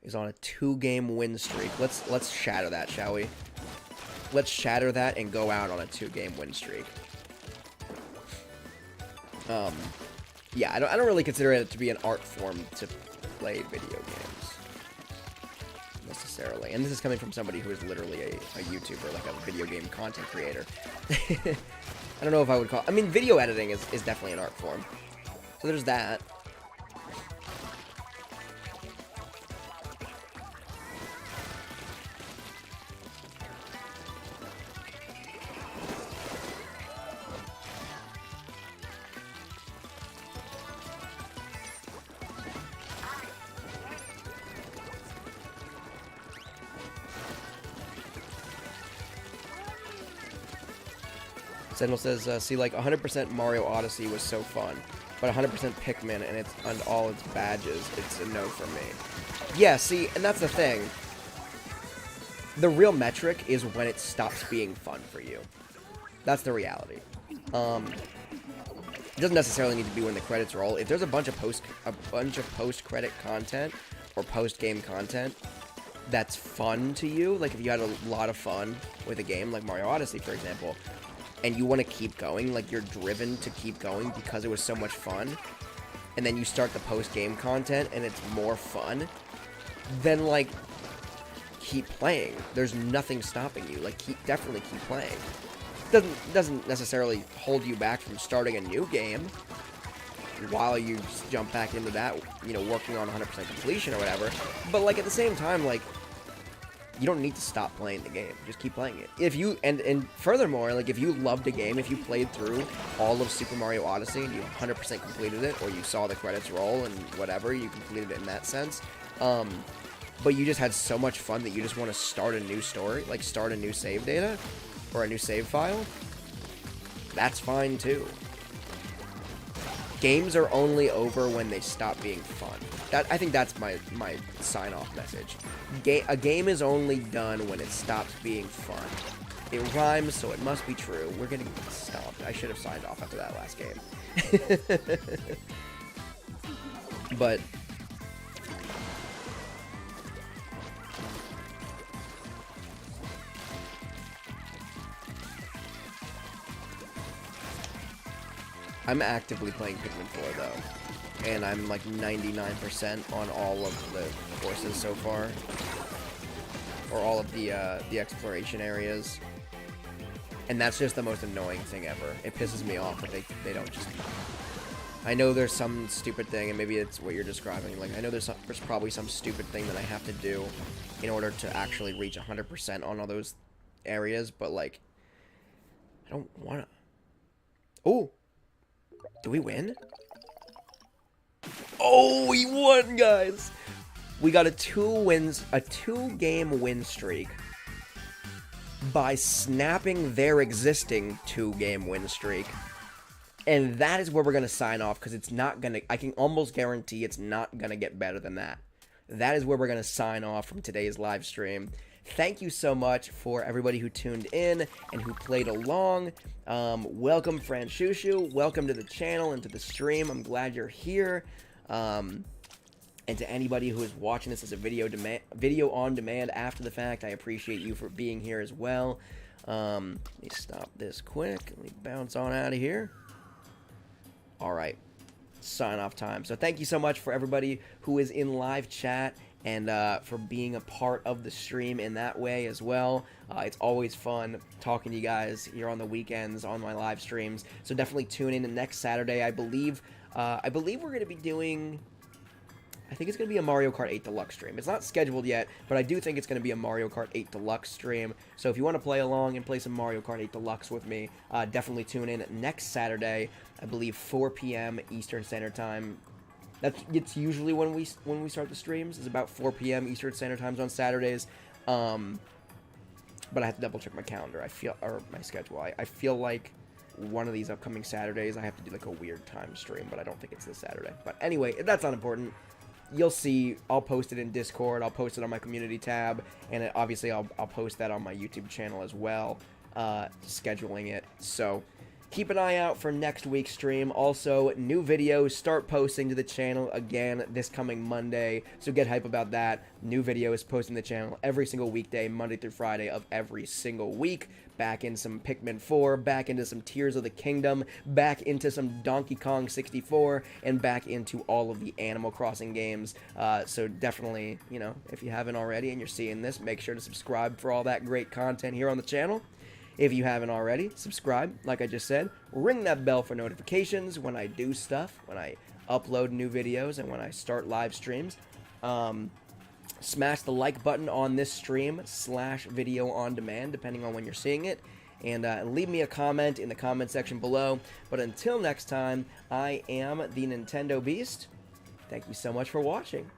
Speaker 3: is on a 2-game win streak. Let's shatter that, shall we? Let's shatter that and go out on a 2-game win streak. Yeah, I don't really consider it to be an art form to play video games necessarily. And this is coming from somebody who is literally a YouTuber, like a video game content creator. I don't know if I would call... I mean, video editing is definitely an art form. So there's that. Sentinel says, see, like, 100% Mario Odyssey was so fun, but 100% Pikmin and all its badges, it's a no for me. Yeah, see, and that's the thing. The real metric is when it stops being fun for you. That's the reality. It doesn't necessarily need to be when the credits roll. If there's a bunch of post-credit content or post-game content that's fun to you, like if you had a lot of fun with a game, like Mario Odyssey, for example, and you want to keep going, like you're driven to keep going because it was so much fun, and then you start the post-game content and it's more fun, then like keep playing. There's nothing stopping you. Like definitely keep playing. Doesn't necessarily hold you back from starting a new game while you jump back into that, you know, working on 100% completion or whatever. But like at the same time, like you don't need to stop playing the game. Just keep playing it. If you and furthermore, like if you loved a game, if you played through all of Super Mario Odyssey and you 100% completed it, or you saw the credits roll and whatever, you completed it in that sense. But you just had so much fun that you just want to start a new story, like start a new save data or a new save file. That's fine too. Games are only over when they stop being fun. I think that's my sign-off message. A game is only done when it stops being fun. It rhymes, so it must be true. We're getting stomped. I should have signed off after that last game. But I'm actively playing Pikmin 4 though, and I'm like 99% on all of the courses so far, or all of the exploration areas, and that's just the most annoying thing ever. It pisses me off that they don't just... I know there's some stupid thing, and maybe it's what you're describing, like I know there's probably some stupid thing that I have to do in order to actually reach 100% on all those areas, but like, I don't wanna... Oh! Do we win? Oh, we won, guys! We got a 2-game win streak by snapping their existing 2-game win streak. And that is where we're going to sign off, because it's not going to... I can almost guarantee it's not going to get better than that. That is where we're going to sign off from today's live stream. Thank you so much for everybody who tuned in and who played along. Welcome, Franshushu. Welcome to the channel and to the stream. I'm glad you're here. And to anybody who is watching this as a video on demand after the fact, I appreciate you for being here as well. Let me stop this quick. Let me bounce on out of here. All right. Sign off time. So thank you so much for everybody who is in live chat and for being a part of the stream in that way as well. It's always fun talking to you guys here on the weekends on my live streams. So definitely tune in next Saturday. I believe we're going to be doing... I think it's going to be a Mario Kart 8 Deluxe stream. It's not scheduled yet, but I do think it's going to be a Mario Kart 8 Deluxe stream. So if you want to play along and play some Mario Kart 8 Deluxe with me, definitely tune in next Saturday. I believe 4 p.m. Eastern Standard Time. It's usually when we start the streams. It's about 4 p.m. Eastern Standard Times on Saturdays. But I have to double check my calendar. Or my schedule. I feel like one of these upcoming Saturdays, I have to do like a weird time stream, but I don't think it's this Saturday. But anyway, that's not important. You'll see, I'll post it in Discord, I'll post it on my community tab, and obviously I'll post that on my YouTube channel as well, scheduling it. So keep an eye out for next week's stream. Also, new videos start posting to the channel again this coming Monday, so get hype about that. New videos posting to the channel every single weekday, Monday through Friday of every single week. Back in some Pikmin 4, back into some Tears of the Kingdom, back into some Donkey Kong 64, and back into all of the Animal Crossing games. So definitely, you know, if you haven't already and you're seeing this, make sure to subscribe for all that great content here on the channel. If you haven't already, subscribe, like I just said. Ring that bell for notifications when I do stuff, when I upload new videos, and when I start live streams. Smash the like button on this stream / video on demand, depending on when you're seeing it. And leave me a comment in the comment section below. But until next time, I am the Nintendo Beast. Thank you so much for watching.